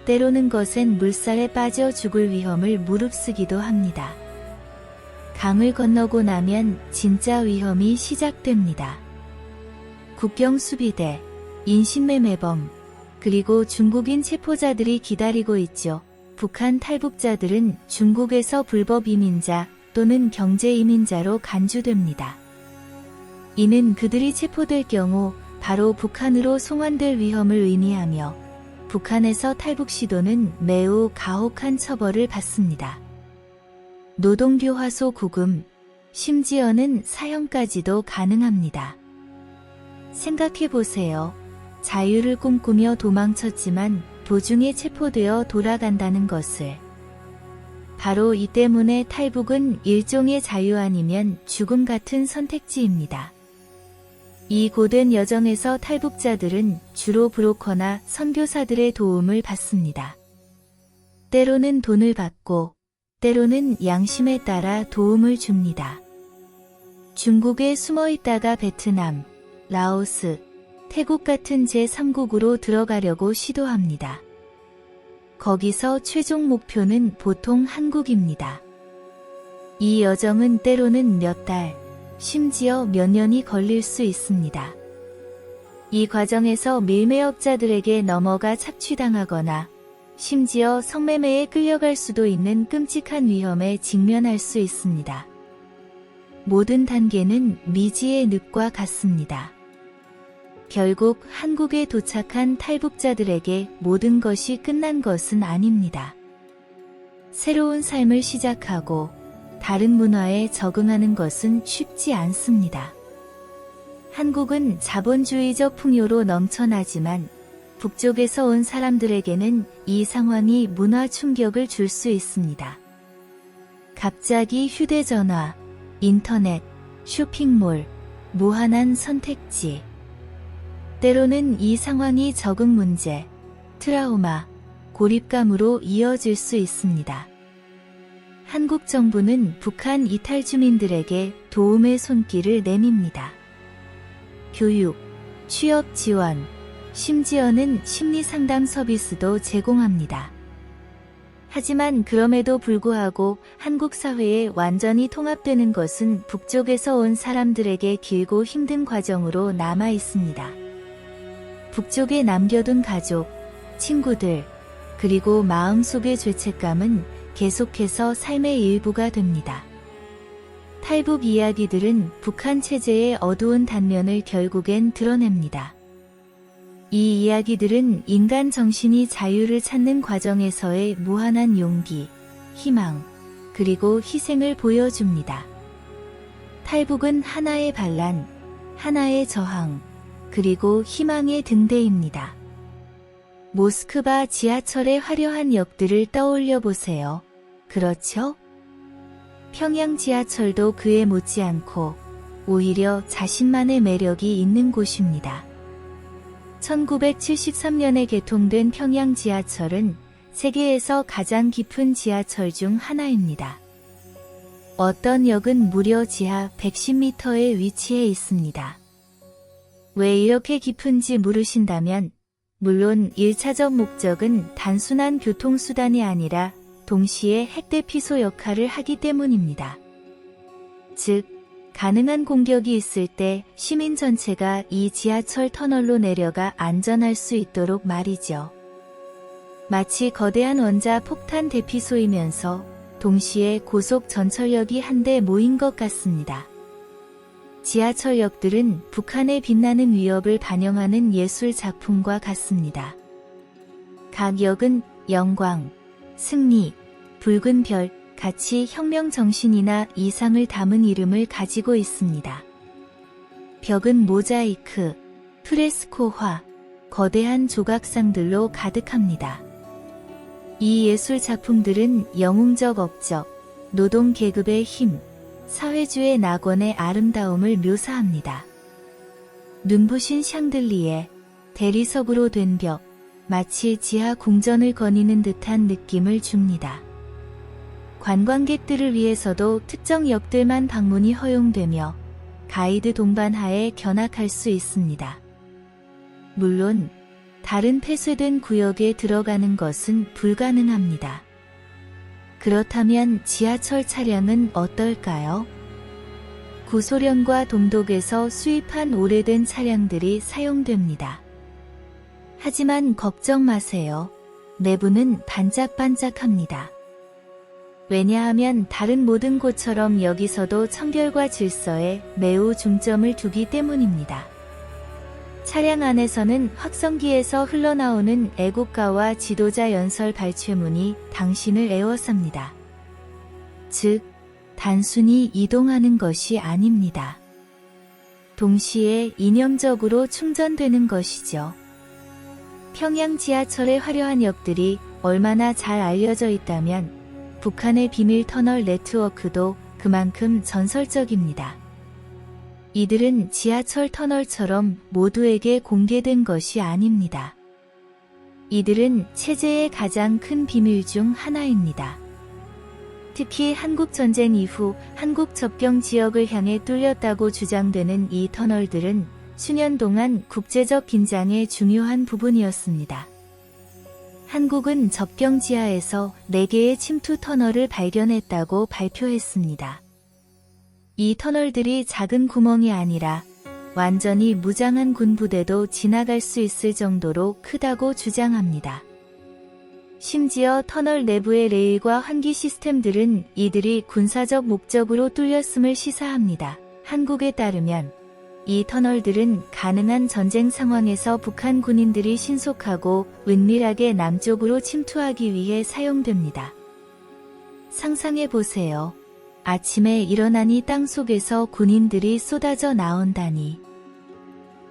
때로는 거센 물살에 빠져 죽을 위험을 무릅쓰기도 합니다. 강을 건너고 나면 진짜 위험이 시작됩니다. 국경수비대, 인신매매범, 그리고 중국인 체포자들이 기다리고 있죠. 북한 탈북자들은 중국에서 불법 이민자 또는 경제 이민자로 간주됩니다. 이는 그들이 체포될 경우 바로 북한으로 송환될 위험을 의미하며 북한에서 탈북 시도는 매우 가혹한 처벌을 받습니다. 노동교화소 구금, 심지어는 사형까지도 가능합니다. 생각해보세요. 자유를 꿈꾸며 도망쳤지만 도중에 체포되어 돌아간다는 것을. 바로 이 때문에 탈북은 일종의 자유 아니면 죽음 같은 선택지입니다. 이 고된 여정에서 탈북자들은 주로 브로커나 선교사들의 도움을 받습니다. 때로는 돈을 받고, 때로는 양심에 따라 도움을 줍니다. 중국에 숨어 있다가 베트남, 라오스, 태국 같은 제3국으로 들어가려고 시도합니다. 거기서 최종 목표는 보통 한국입니다. 이 여정은 때로는 몇 달, 심지어 몇 년이 걸릴 수 있습니다. 이 과정에서 밀매업자들에게 넘어가 착취당하거나 심지어 성매매에 끌려갈 수도 있는 끔찍한 위험에 직면할 수 있습니다. 모든 단계는 미지의 늪과 같습니다. 결국 한국에 도착한 탈북자들에게 모든 것이 끝난 것은 아닙니다. 새로운 삶을 시작하고 다른 문화에 적응하는 것은 쉽지 않습니다. 한국은 자본주의적 풍요로 넘쳐나지만 북쪽에서 온 사람들에게는 이 상황이 문화 충격을 줄 수 있습니다. 갑자기 휴대전화, 인터넷, 쇼핑몰, 무한한 선택지. 때로는 이 상황이 적응 문제, 트라우마, 고립감으로 이어질 수 있습니다. 한국 정부는 북한 이탈 주민들에게 도움의 손길을 내밉니다. 교육, 취업 지원, 심지어는 심리상담 서비스도 제공합니다. 하지만 그럼에도 불구하고 한국 사회에 완전히 통합되는 것은 북쪽에서 온 사람들에게 길고 힘든 과정으로 남아 있습니다. 북쪽에 남겨둔 가족, 친구들, 그리고 마음속의 죄책감은 계속해서 삶의 일부가 됩니다. 탈북 이야기들은 북한 체제의 어두운 단면을 결국엔 드러냅니다. 이 이야기들은 인간 정신이 자유를 찾는 과정에서의 무한한 용기, 희망, 그리고 희생을 보여줍니다. 탈북은 하나의 반란, 하나의 저항, 그리고 희망의 등대입니다. 모스크바 지하철의 화려한 역들을 떠올려 보세요. 그렇죠? 평양 지하철도 그에 못지않고 오히려 자신만의 매력이 있는 곳입니다. 1973년에 개통된 평양 지하철은 세계에서 가장 깊은 지하철 중 하나입니다. 어떤 역은 무려 지하 110m에 위치해 있습니다. 왜 이렇게 깊은지 물으신다면, 물론 1차적 목적은 단순한 교통수단이 아니라 동시에 핵대피소 역할을 하기 때문입니다. 즉, 가능한 공격이 있을 때 시민 전체가 이 지하철 터널로 내려가 안전할 수 있도록 말이죠. 마치 거대한 원자 폭탄 대피소이면서 동시에 고속 전철역이 한데 모인 것 같습니다. 지하철역들은 북한의 빛나는 위협을 반영하는 예술 작품과 같습니다. 각 역은 영광, 승리, 붉은 별, 같이 혁명 정신이나 이상을 담은 이름을 가지고 있습니다. 벽은 모자이크, 프레스코화, 거대한 조각상들로 가득합니다. 이 예술 작품들은 영웅적 업적, 노동 계급의 힘, 사회주의 낙원의 아름다움을 묘사합니다. 눈부신 샹들리에, 대리석으로 된 벽, 마치 지하 궁전을 거니는 듯한 느낌을 줍니다. 관광객들을 위해서도 특정 역들만 방문이 허용되며 가이드 동반하에 견학할 수 있습니다. 물론 다른 폐쇄된 구역에 들어가는 것은 불가능합니다. 그렇다면 지하철 차량은 어떨까요? 구소련과 동독에서 수입한 오래된 차량들이 사용됩니다. 하지만 걱정 마세요. 내부는 반짝반짝합니다. 왜냐하면 다른 모든 곳처럼 여기서도 청결과 질서에 매우 중점을 두기 때문입니다. 차량 안에서는 확성기에서 흘러나오는 애국가와 지도자 연설 발췌문이 당신을 에워쌉니다. 즉, 단순히 이동하는 것이 아닙니다. 동시에 이념적으로 충전되는 것이죠. 평양 지하철의 화려한 역들이 얼마나 잘 알려져 있다면 북한의 비밀 터널 네트워크도 그만큼 전설적입니다. 이들은 지하철 터널처럼 모두에게 공개된 것이 아닙니다. 이들은 체제의 가장 큰 비밀 중 하나입니다. 특히 한국전쟁 이후 한국 접경 지역을 향해 뚫렸다고 주장되는 이 터널들은 수년 동안 국제적 긴장의 중요한 부분이었습니다. 한국은 접경 지하에서 4개의 침투 터널을 발견했다고 발표했습니다. 이 터널들이 작은 구멍이 아니라 완전히 무장한 군부대도 지나갈 수 있을 정도로 크다고 주장합니다. 심지어 터널 내부의 레일과 환기 시스템들은 이들이 군사적 목적으로 뚫렸음을 시사합니다. 한국에 따르면 이 터널들은 가능한 전쟁 상황에서 북한 군인들이 신속하고 은밀하게 남쪽으로 침투하기 위해 사용됩니다. 상상해 보세요. 아침에 일어나니 땅속에서 군인들이 쏟아져 나온다니.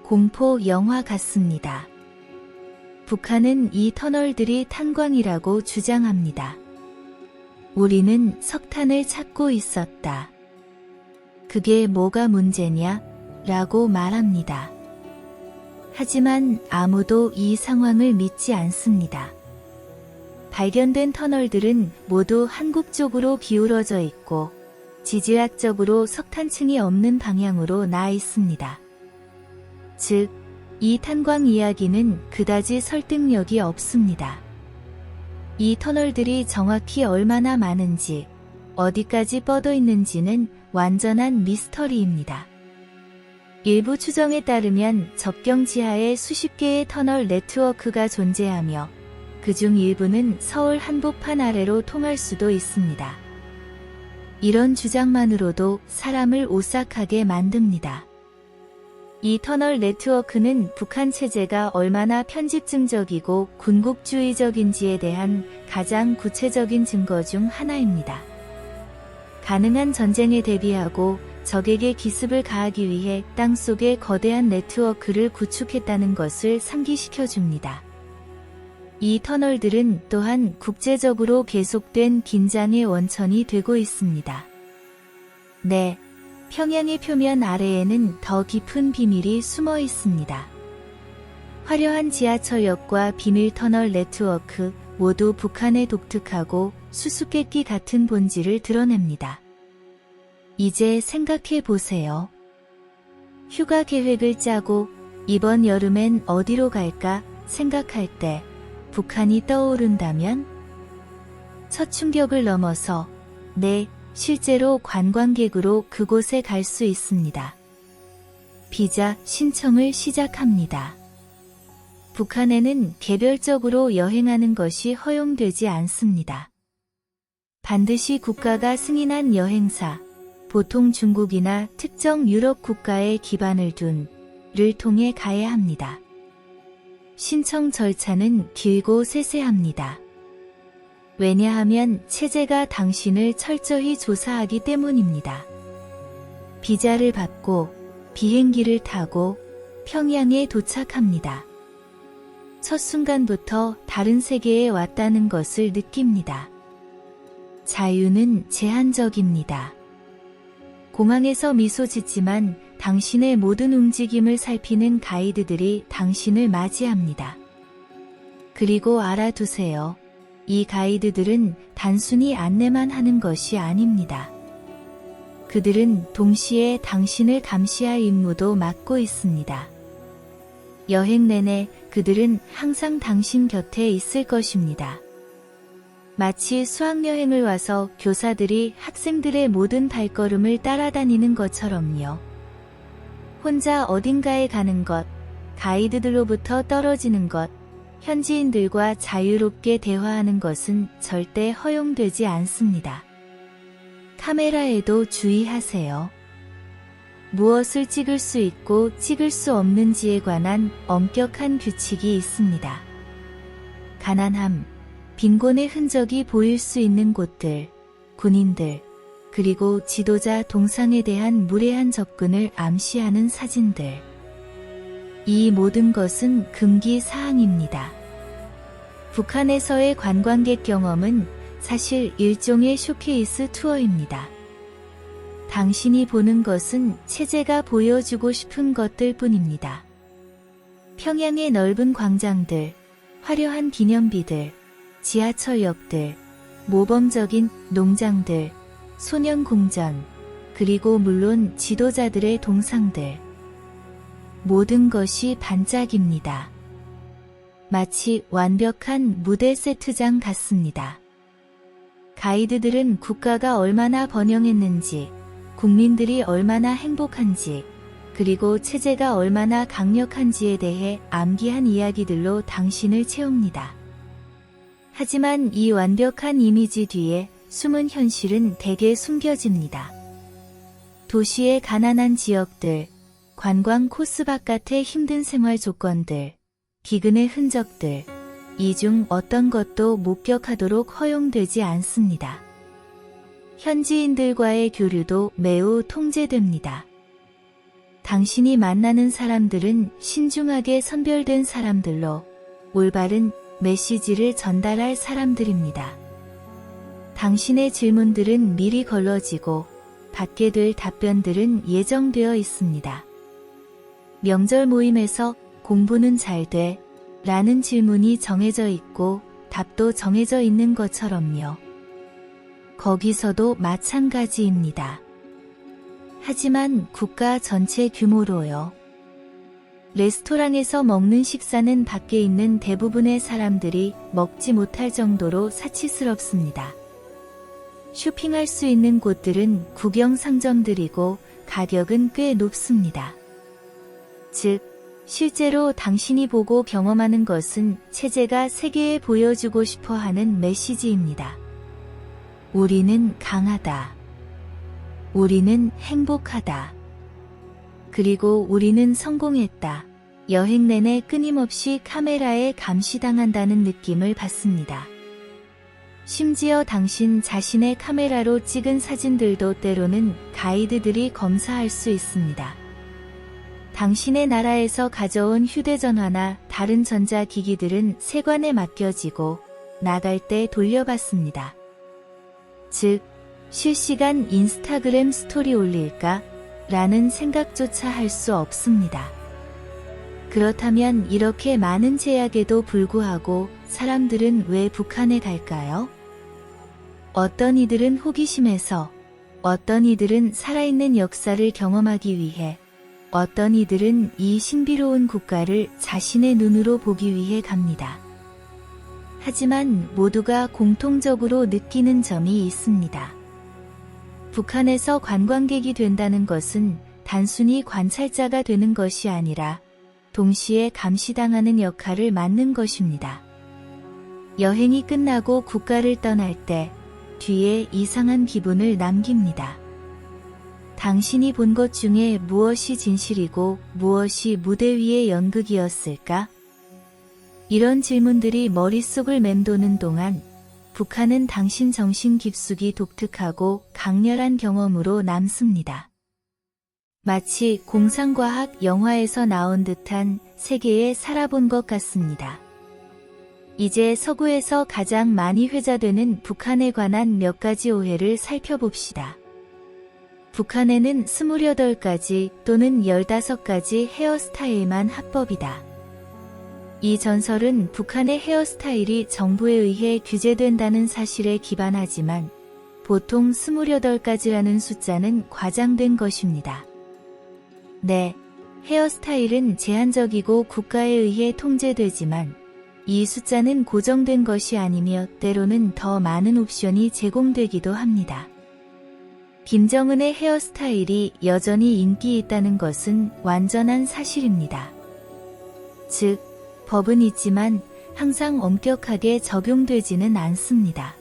공포 영화 같습니다. 북한은 이 터널들이 탄광이라고 주장합니다. 우리는 석탄을 찾고 있었다. 그게 뭐가 문제냐? 라고 말합니다. 하지만 아무도 이 상황을 믿지 않습니다. 발견된 터널들은 모두 한국 쪽으로 기울어져 있고 지질학적으로 석탄층이 없는 방향으로 나 있습니다. 즉, 이 탄광 이야기는 그다지 설득력이 없습니다. 이 터널들이 정확히 얼마나 많은지, 어디까지 뻗어 있는지는 완전한 미스터리입니다. 일부 추정에 따르면 접경 지하에 수십 개의 터널 네트워크가 존재하며 그중 일부는 서울 한복판 아래로 통할 수도 있습니다. 이런 주장만으로도 사람을 오싹하게 만듭니다. 이 터널 네트워크는 북한 체제가 얼마나 편집증적이고 군국주의적인지에 대한 가장 구체적인 증거 중 하나입니다. 가능한 전쟁에 대비하고 적에게 기습을 가하기 위해 땅속에 거대한 네트워크를 구축했다는 것을 상기시켜줍니다. 이 터널들은 또한 국제적으로 계속된 긴장의 원천이 되고 있습니다. 네, 평양의 표면 아래에는 더 깊은 비밀이 숨어 있습니다. 화려한 지하철역과 비밀 터널 네트워크 모두 북한의 독특하고 수수께끼 같은 본질을 드러냅니다. 이제 생각해 보세요. 휴가 계획을 짜고 이번 여름엔 어디로 갈까 생각할 때 북한이 떠오른다면? 첫 충격을 넘어서 네, 실제로 관광객으로 그곳에 갈 수 있습니다. 비자 신청을 시작합니다. 북한에는 개별적으로 여행하는 것이 허용되지 않습니다. 반드시 국가가 승인한 여행사, 보통 중국이나 특정 유럽 국가에 기반을 둔,를 통해 가야 합니다. 신청 절차는 길고 세세합니다. 왜냐하면 체제가 당신을 철저히 조사하기 때문입니다. 비자를 받고 비행기를 타고 평양에 도착합니다. 첫 순간부터 다른 세계에 왔다는 것을 느낍니다. 자유는 제한적입니다. 공항에서 미소 짓지만 당신의 모든 움직임을 살피는 가이드들이 당신을 맞이합니다. 그리고 알아두세요. 이 가이드들은 단순히 안내만 하는 것이 아닙니다. 그들은 동시에 당신을 감시할 임무도 맡고 있습니다. 여행 내내 그들은 항상 당신 곁에 있을 것입니다. 마치 수학여행을 와서 교사들이 학생들의 모든 발걸음을 따라다니는 것처럼요. 혼자 어딘가에 가는 것, 가이드들로부터 떨어지는 것, 현지인들과 자유롭게 대화하는 것은 절대 허용되지 않습니다. 카메라에도 주의하세요. 무엇을 찍을 수 있고 찍을 수 없는지에 관한 엄격한 규칙이 있습니다. 가난함, 빈곤의 흔적이 보일 수 있는 곳들, 군인들, 그리고 지도자 동상에 대한 무례한 접근을 암시하는 사진들. 이 모든 것은 금기 사항입니다. 북한에서의 관광객 경험은 사실 일종의 쇼케이스 투어입니다. 당신이 보는 것은 체제가 보여주고 싶은 것들 뿐입니다. 평양의 넓은 광장들, 화려한 기념비들, 지하철역들, 모범적인 농장들, 소년공전, 그리고 물론 지도자들의 동상들. 모든 것이 반짝입니다. 마치 완벽한 무대 세트장 같습니다. 가이드들은 국가가 얼마나 번영했는지, 국민들이 얼마나 행복한지, 그리고 체제가 얼마나 강력한지에 대해 암기한 이야기들로 당신을 채웁니다. 하지만 이 완벽한 이미지 뒤에 숨은 현실은 대개 숨겨집니다. 도시의 가난한 지역들, 관광 코스 바깥의 힘든 생활 조건들, 기근의 흔적들, 이 중 어떤 것도 목격하도록 허용되지 않습니다. 현지인들과의 교류도 매우 통제됩니다. 당신이 만나는 사람들은 신중하게 선별된 사람들로 올바른 메시지를 전달할 사람들입니다. 당신의 질문들은 미리 걸러지고 받게 될 답변들은 예정되어 있습니다. 명절 모임에서 공부는 잘 돼? 라는 질문이 정해져 있고 답도 정해져 있는 것처럼요. 거기서도 마찬가지입니다. 하지만 국가 전체 규모로요. 레스토랑에서 먹는 식사는 밖에 있는 대부분의 사람들이 먹지 못할 정도로 사치스럽습니다. 쇼핑할 수 있는 곳들은 구경 상점들이고 가격은 꽤 높습니다. 즉, 실제로 당신이 보고 경험하는 것은 체제가 세계에 보여주고 싶어 하는 메시지입니다. 우리는 강하다. 우리는 행복하다. 그리고 우리는 성공했다. 여행 내내 끊임없이 카메라에 감시당한다는 느낌을 받습니다. 심지어 당신 자신의 카메라로 찍은 사진들도 때로는 가이드들이 검사할 수 있습니다. 당신의 나라에서 가져온 휴대전화나 다른 전자기기들은 세관에 맡겨지고 나갈 때 돌려받습니다. 즉, 실시간 인스타그램 스토리 올릴까? 라는 생각조차 할 수 없습니다. 그렇다면 이렇게 많은 제약에도 불구하고 사람들은 왜 북한에 갈까요? 어떤 이들은 호기심에서, 어떤 이들은 살아있는 역사를 경험하기 위해, 어떤 이들은 이 신비로운 국가를 자신의 눈으로 보기 위해 갑니다. 하지만 모두가 공통적으로 느끼는 점이 있습니다. 북한에서 관광객이 된다는 것은 단순히 관찰자가 되는 것이 아니라 동시에 감시당하는 역할을 맡는 것입니다. 여행이 끝나고 국가를 떠날 때 뒤에 이상한 기분을 남깁니다. 당신이 본 것 중에 무엇이 진실이고 무엇이 무대 위의 연극이었을까? 이런 질문들이 머릿속을 맴도는 동안 북한은 당신 정신 깊숙이 독특하고 강렬한 경험으로 남습니다. 마치 공상과학 영화에서 나온 듯한 세계에 살아본 것 같습니다. 이제 서구에서 가장 많이 회자되는 북한에 관한 몇 가지 오해를 살펴봅시다. 북한에는 28가지 또는 15가지 헤어스타일만 합법이다. 이 전설은 북한의 헤어스타일이 정부에 의해 규제된다는 사실에 기반하지만 보통 28가지라는 숫자는 과장된 것입니다. 네, 헤어스타일은 제한적이고 국가에 의해 통제되지만 이 숫자는 고정된 것이 아니며 때로는 더 많은 옵션이 제공되기도 합니다. 김정은의 헤어스타일이 여전히 인기 있다는 것은 완전한 사실입니다. 즉, 법은 있지만 항상 엄격하게 적용되지는 않습니다.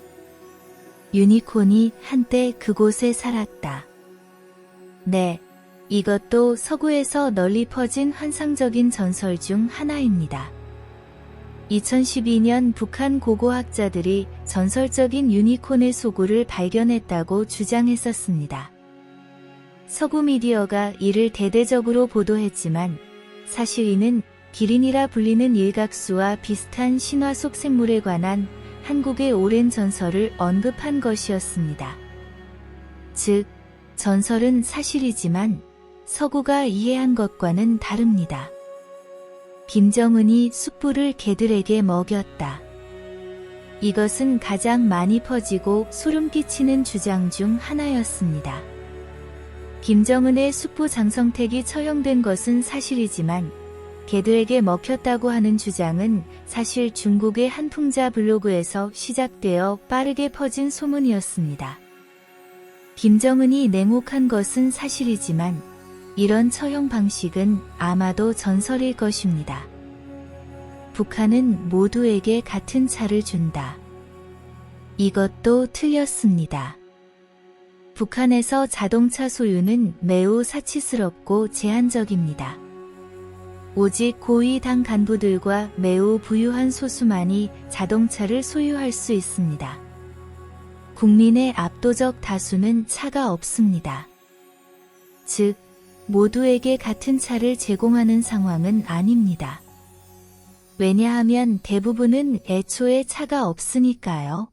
유니콘이 한때 그곳에 살았다. 네, 이것도 서구에서 널리 퍼진 환상적인 전설 중 하나입니다. 2012년 북한 고고학자들이 전설적인 유니콘의 소굴을 발견했다고 주장했었습니다. 서구 미디어가 이를 대대적으로 보도했지만 사실 이는 기린이라 불리는 일각수와 비슷한 신화 속 생물에 관한 한국의 오랜 전설을 언급한 것이었습니다. 즉, 전설은 사실이지만 서구가 이해한 것과는 다릅니다. 김정은이 숯불을 개들에게 먹였다. 이것은 가장 많이 퍼지고 소름 끼치는 주장 중 하나였습니다. 김정은의 숯불 장성택이 처형된 것은 사실이지만 개들에게 먹혔다고 하는 주장은 사실 중국의 한풍자 블로그에서 시작되어 빠르게 퍼진 소문이었습니다. 김정은이 냉혹한 것은 사실이지만 이런 처형 방식은 아마도 전설일 것입니다. 북한은 모두에게 같은 차를 준다. 이것도 틀렸습니다. 북한에서 자동차 소유는 매우 사치스럽고 제한적입니다. 오직 고위 당 간부들과 매우 부유한 소수만이 자동차를 소유할 수 있습니다. 국민의 압도적 다수는 차가 없습니다. 즉, 모두에게 같은 차를 제공하는 상황은 아닙니다. 왜냐하면 대부분은 애초에 차가 없으니까요.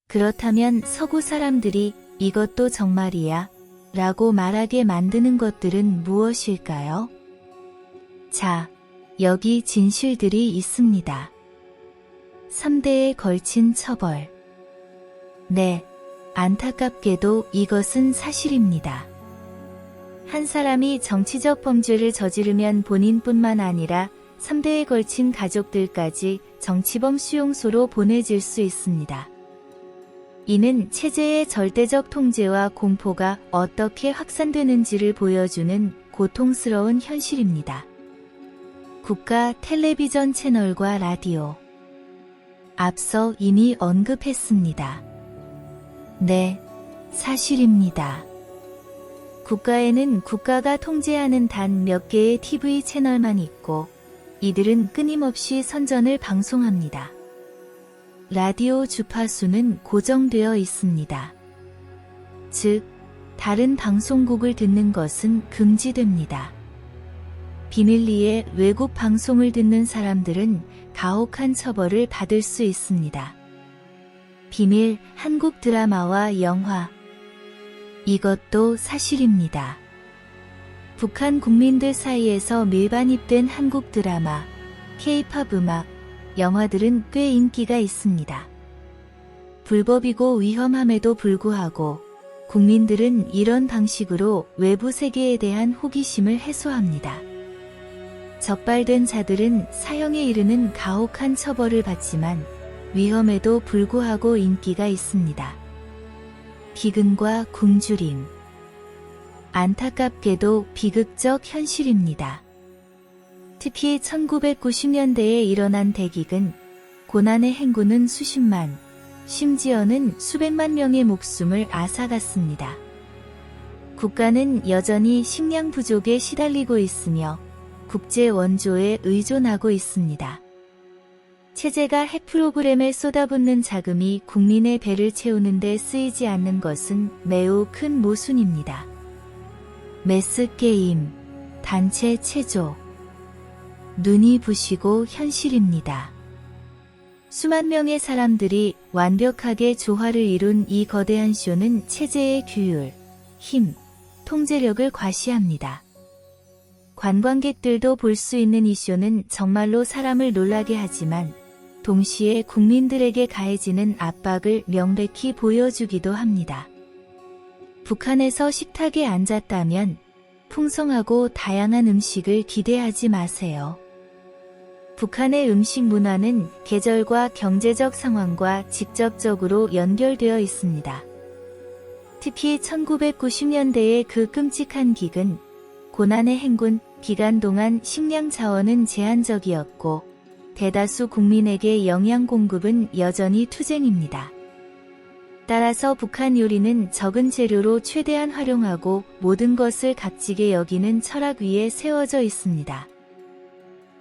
그렇다면 서구 사람들이 이것도 정말이야 라고 말하게 만드는 것들은 무엇일까요? 자, 여기 진실들이 있습니다. 3대에 걸친 처벌. 네, 안타깝게도 이것은 사실입니다. 한 사람이 정치적 범죄를 저지르면 본인뿐만 아니라 3대에 걸친 가족들까지 정치범 수용소로 보내질 수 있습니다. 이는 체제의 절대적 통제와 공포가 어떻게 확산되는지를 보여주는 고통스러운 현실입니다. 국가 텔레비전 채널과 라디오. 앞서 이미 언급했습니다. 네, 사실입니다. 국가에는 국가가 통제하는 단 몇 개의 TV 채널만 있고 이들은 끊임없이 선전을 방송합니다. 라디오 주파수는 고정되어 있습니다. 즉, 다른 방송국을 듣는 것은 금지됩니다. 비밀리에 외국 방송을 듣는 사람들은 가혹한 처벌을 받을 수 있습니다. 비밀 한국 드라마와 영화. 이것도 사실입니다. 북한 국민들 사이에서 밀반입된 한국 드라마, K-팝 음악, 영화들은 꽤 인기가 있습니다. 불법이고 위험함에도 불구하고 국민들은 이런 방식으로 외부 세계에 대한 호기심을 해소합니다. 적발된 자들은 사형에 이르는 가혹한 처벌을 받지만 위험에도 불구하고 인기가 있습니다. 비근과 굶주림. 안타깝게도 비극적 현실입니다. 특히 1990년대에 일어난 대기근, 고난의 행군은 수십만, 심지어는 수백만 명의 목숨을 앗아갔습니다. 국가는 여전히 식량 부족에 시달리고 있으며 국제 원조에 의존하고 있습니다. 체제가 핵 프로그램에 쏟아붓는 자금이 국민의 배를 채우는 데 쓰이지 않는 것은 매우 큰 모순입니다. 매스게임, 단체 체조. 눈이 부시고 현실입니다. 수만 명의 사람들이 완벽하게 조화를 이룬 이 거대한 쇼는 체제의 규율, 힘, 통제력을 과시합니다. 관광객들도 볼 수 있는 이 쇼는 정말로 사람을 놀라게 하지만 동시에 국민들에게 가해지는 압박을 명백히 보여주기도 합니다. 북한에서 식탁에 앉았다면 풍성하고 다양한 음식을 기대하지 마세요. 북한의 음식 문화는 계절과 경제적 상황과 직접적으로 연결되어 있습니다. 특히 1990년대의 그 끔찍한 기근, 고난의 행군 기간 동안 식량 자원은 제한적이었고 대다수 국민에게 영양 공급은 여전히 투쟁입니다. 따라서 북한 요리는 적은 재료로 최대한 활용하고 모든 것을 값지게 여기는 철학 위에 세워져 있습니다.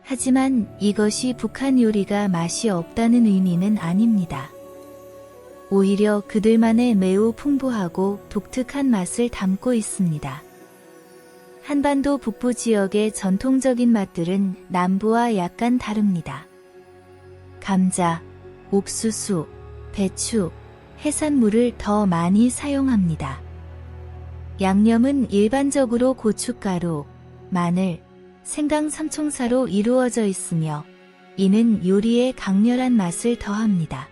하지만 이것이 북한 요리가 맛이 없다는 의미는 아닙니다. 오히려 그들만의 매우 풍부하고 독특한 맛을 담고 있습니다. 한반도 북부 지역의 전통적인 맛들은 남부와 약간 다릅니다. 감자, 옥수수, 배추, 해산물을 더 많이 사용합니다. 양념은 일반적으로 고춧가루, 마늘, 생강 삼총사로 이루어져 있으며 이는 요리에 강렬한 맛을 더합니다.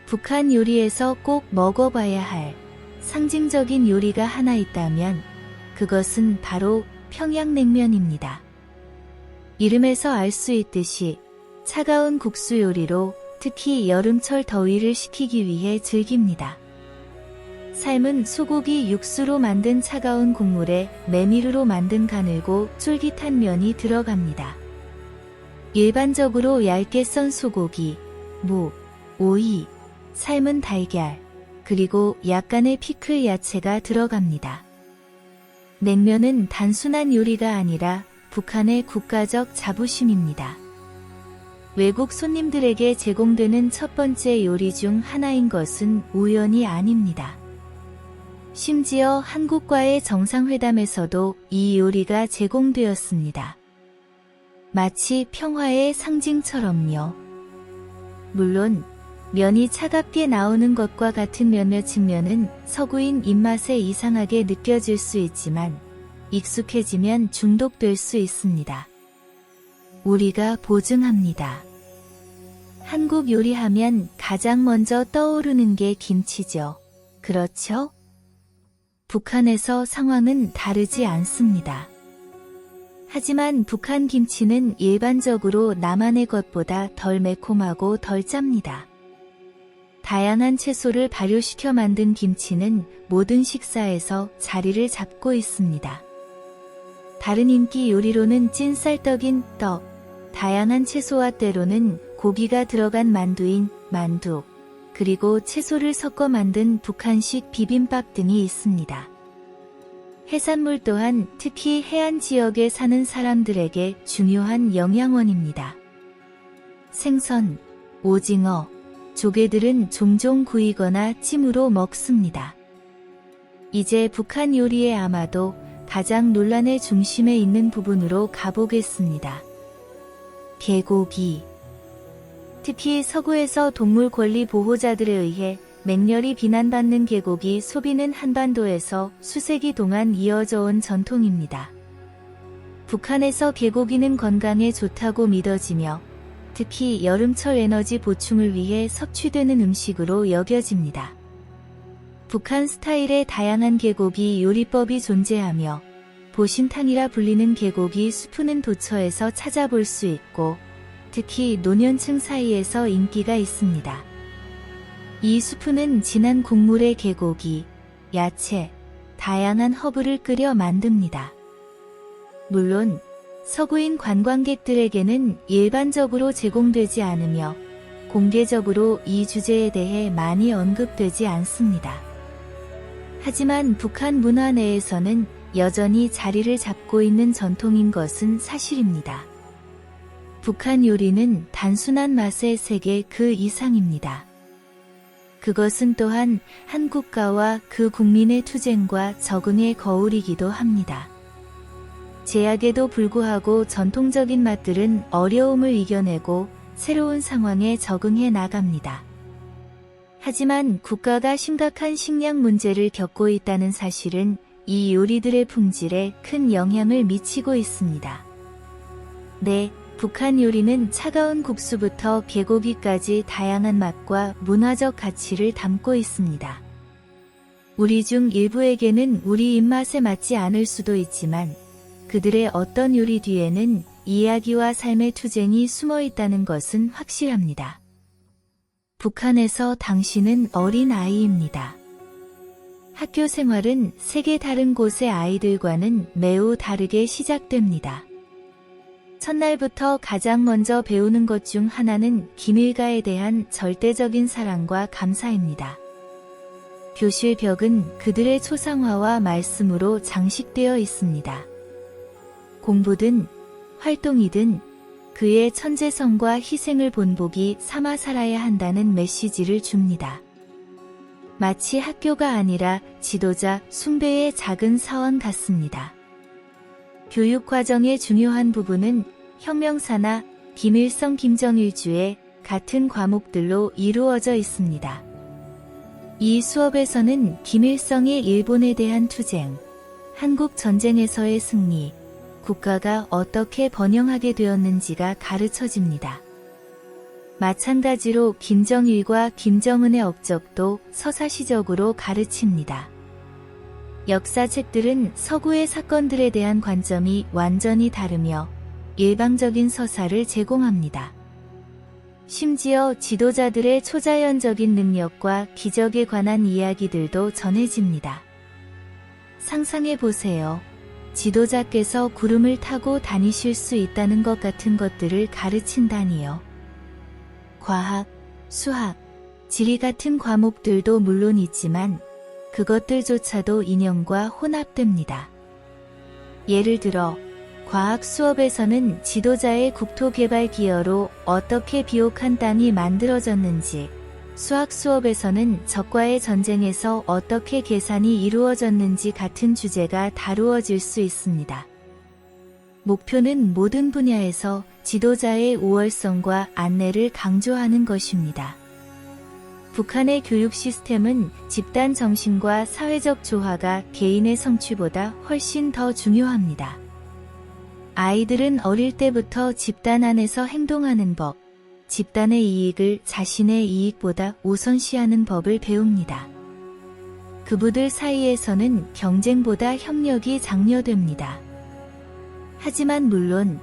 북한 요리에서 꼭 먹어봐야 할 상징적인 요리가 하나 있다면 그것은 바로 평양냉면입니다. 이름에서 알 수 있듯이 차가운 국수 요리로 특히 여름철 더위를 식히기 위해 즐깁니다. 삶은 소고기 육수로 만든 차가운 국물에 메밀으로 만든 가늘고 쫄깃한 면이 들어갑니다. 일반적으로 얇게 썬 소고기, 무, 오이, 삶은 달걀, 그리고 약간의 피클 야채가 들어갑니다. 냉면은 단순한 요리가 아니라 북한의 국가적 자부심입니다. 외국 손님들에게 제공되는 첫 번째 요리 중 하나인 것은 우연이 아닙니다. 심지어 한국과의 정상회담에서도 이 요리가 제공되었습니다. 마치 평화의 상징처럼요. 물론 면이 차갑게 나오는 것과 같은 몇몇 측면은 서구인 입맛에 이상하게 느껴질 수 있지만 익숙해지면 중독될 수 있습니다. 우리가 보증합니다. 한국 요리하면 가장 먼저 떠오르는 게 김치죠. 그렇죠? 북한에서 상황은 다르지 않습니다. 하지만 북한 김치는 일반적으로 남한의 것보다 덜 매콤하고 덜 짭니다. 다양한 채소를 발효시켜 만든 김치는 모든 식사에서 자리를 잡고 있습니다. 다른 인기 요리로는 찐 쌀떡인 떡, 다양한 채소와 때로는 고기가 들어간 만두인 만두, 그리고 채소를 섞어 만든 북한식 비빔밥 등이 있습니다. 해산물 또한 특히 해안 지역에 사는 사람들에게 중요한 영양원입니다. 생선, 오징어, 조개들은 종종 구이거나 찜으로 먹습니다. 이제 북한 요리에 아마도 가장 논란의 중심에 있는 부분으로 가보겠습니다. 개고기. 특히 서구에서 동물 권리 보호자들에 의해 맹렬히 비난받는 개고기 소비는 한반도에서 수세기 동안 이어져 온 전통입니다. 북한에서 개고기는 건강에 좋다고 믿어지며 특히 여름철 에너지 보충을 위해 섭취되는 음식으로 여겨집니다. 북한 스타일의 다양한 개고기 요리법이 존재하며 보신탕이라 불리는 개고기 수프는 도처에서 찾아볼 수 있고 특히 노년층 사이에서 인기가 있습니다. 이 수프는 진한 국물에 개고기, 야채, 다양한 허브를 끓여 만듭니다. 물론 서구인 관광객들에게는 일반적으로 제공되지 않으며 공개적으로 이 주제에 대해 많이 언급되지 않습니다. 하지만 북한 문화 내에서는 여전히 자리를 잡고 있는 전통인 것은 사실입니다. 북한 요리는 단순한 맛의 세계 그 이상입니다. 그것은 또한 한 국가와 그 국민의 투쟁과 적응의 거울이기도 합니다. 제약에도 불구하고 전통적인 맛들은 어려움을 이겨내고 새로운 상황에 적응해 나갑니다. 하지만 국가가 심각한 식량 문제를 겪고 있다는 사실은 이 요리들의 품질에 큰 영향을 미치고 있습니다. 네, 북한 요리는 차가운 국수부터 개고기까지 다양한 맛과 문화적 가치를 담고 있습니다. 우리 중 일부에게는 우리 입맛에 맞지 않을 수도 있지만 그들의 어떤 요리 뒤에는 이야기와 삶의 투쟁이 숨어 있다는 것은 확실합니다. 북한에서 당신은 어린 아이입니다. 학교 생활은 세계 다른 곳의 아이들과는 매우 다르게 시작됩니다. 첫날부터 가장 먼저 배우는 것 중 하나는 김일가에 대한 절대적인 사랑과 감사입니다. 교실 벽은 그들의 초상화와 말씀으로 장식되어 있습니다. 공부든 활동이든 그의 천재성과 희생을 본보기 삼아 살아야 한다는 메시지를 줍니다. 마치 학교가 아니라 지도자 숭배의 작은 사원 같습니다. 교육 과정의 중요한 부분은 혁명사나 김일성 김정일주의 같은 과목들로 이루어져 있습니다. 이 수업에서는 김일성의 일본에 대한 투쟁, 한국 전쟁에서의 승리, 국가가 어떻게 번영하게 되었는지가 가르쳐집니다. 마찬가지로 김정일과 김정은의 업적도 서사시적으로 가르칩니다. 역사책들은 서구의 사건들에 대한 관점이 완전히 다르며 일방적인 서사를 제공합니다. 심지어 지도자들의 초자연적인 능력과 기적에 관한 이야기들도 전해집니다. 상상해 보세요. 지도자께서 구름을 타고 다니실 수 있다는 것 같은 것들을 가르친다니요. 과학, 수학, 지리 같은 과목들도 물론 있지만 그것들조차도 인연과 혼합됩니다. 예를 들어 과학 수업에서는 지도자의 국토개발 기여로 어떻게 비옥한 땅이 만들어졌는지, 수학 수업에서는 적과의 전쟁에서 어떻게 계산이 이루어졌는지 같은 주제가 다루어질 수 있습니다. 목표는 모든 분야에서 지도자의 우월성과 안내를 강조하는 것입니다. 북한의 교육 시스템은 집단 정신과 사회적 조화가 개인의 성취보다 훨씬 더 중요합니다. 아이들은 어릴 때부터 집단 안에서 행동하는 법, 집단의 이익을 자신의 이익보다 우선시하는 법을 배웁니다. 그부들 사이에서는 경쟁보다 협력이 장려됩니다. 하지만 물론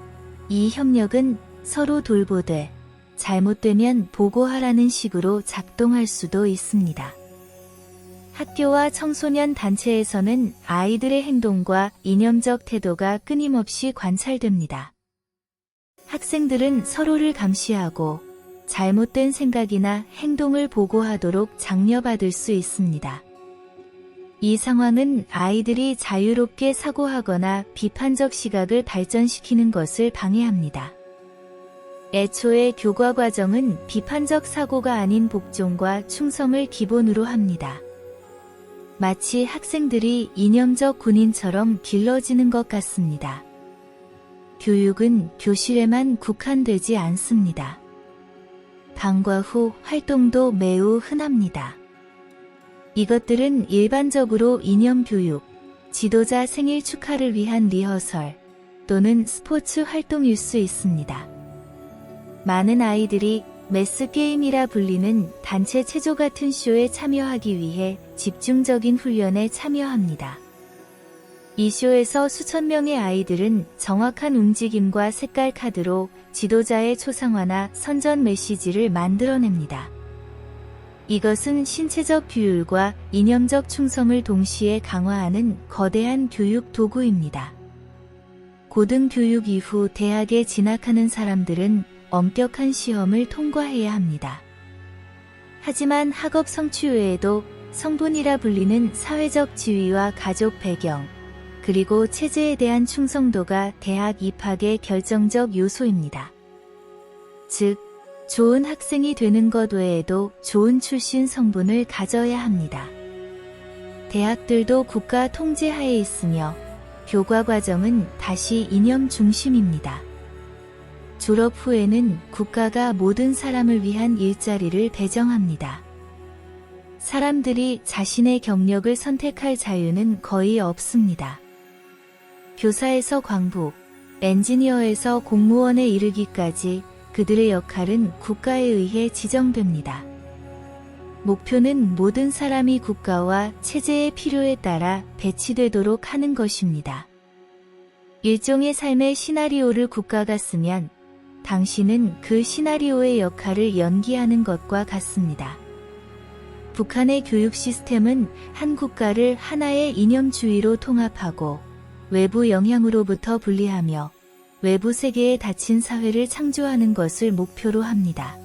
이 협력은 서로 돌보되 잘못되면 보고하라는 식으로 작동할 수도 있습니다. 학교와 청소년 단체에서는 아이들의 행동과 이념적 태도가 끊임없이 관찰됩니다. 학생들은 서로를 감시하고 잘못된 생각이나 행동을 보고하도록 장려받을 수 있습니다. 이 상황은 아이들이 자유롭게 사고하거나 비판적 시각을 발전시키는 것을 방해합니다. 애초에 교과 과정은 비판적 사고가 아닌 복종과 충성을 기본으로 합니다. 마치 학생들이 이념적 군인처럼 길러지는 것 같습니다. 교육은 교실에만 국한되지 않습니다. 방과 후 활동도 매우 흔합니다. 이것들은 일반적으로 이념 교육, 지도자 생일 축하를 위한 리허설 또는 스포츠 활동일 수 있습니다. 많은 아이들이 매스게임이라 불리는 단체 체조 같은 쇼에 참여하기 위해 집중적인 훈련에 참여합니다. 이 쇼에서 수천 명의 아이들은 정확한 움직임과 색깔 카드로 지도자의 초상화나 선전 메시지를 만들어냅니다. 이것은 신체적 규율과 이념적 충성을 동시에 강화하는 거대한 교육 도구입니다. 고등교육 이후 대학에 진학하는 사람들은 엄격한 시험을 통과해야 합니다. 하지만 학업 성취 외에도 성분이라 불리는 사회적 지위와 가족 배경, 그리고 체제에 대한 충성도가 대학 입학의 결정적 요소입니다. 즉, 좋은 학생이 되는 것 외에도 좋은 출신 성분을 가져야 합니다. 대학들도 국가 통제하에 있으며 교과 과정은 다시 이념 중심입니다. 졸업 후에는 국가가 모든 사람을 위한 일자리를 배정합니다. 사람들이 자신의 경력을 선택할 자유는 거의 없습니다. 교사에서 광부, 엔지니어에서 공무원에 이르기까지 그들의 역할은 국가에 의해 지정됩니다. 목표는 모든 사람이 국가와 체제의 필요에 따라 배치되도록 하는 것입니다. 일종의 삶의 시나리오를 국가가 쓰면 당신은 그 시나리오의 역할을 연기하는 것과 같습니다. 북한의 교육 시스템은 한 국가를 하나의 이념주의로 통합하고 외부 영향으로부터 분리하며 외부 세계에 닫힌 사회를 창조하는 것을 목표로 합니다.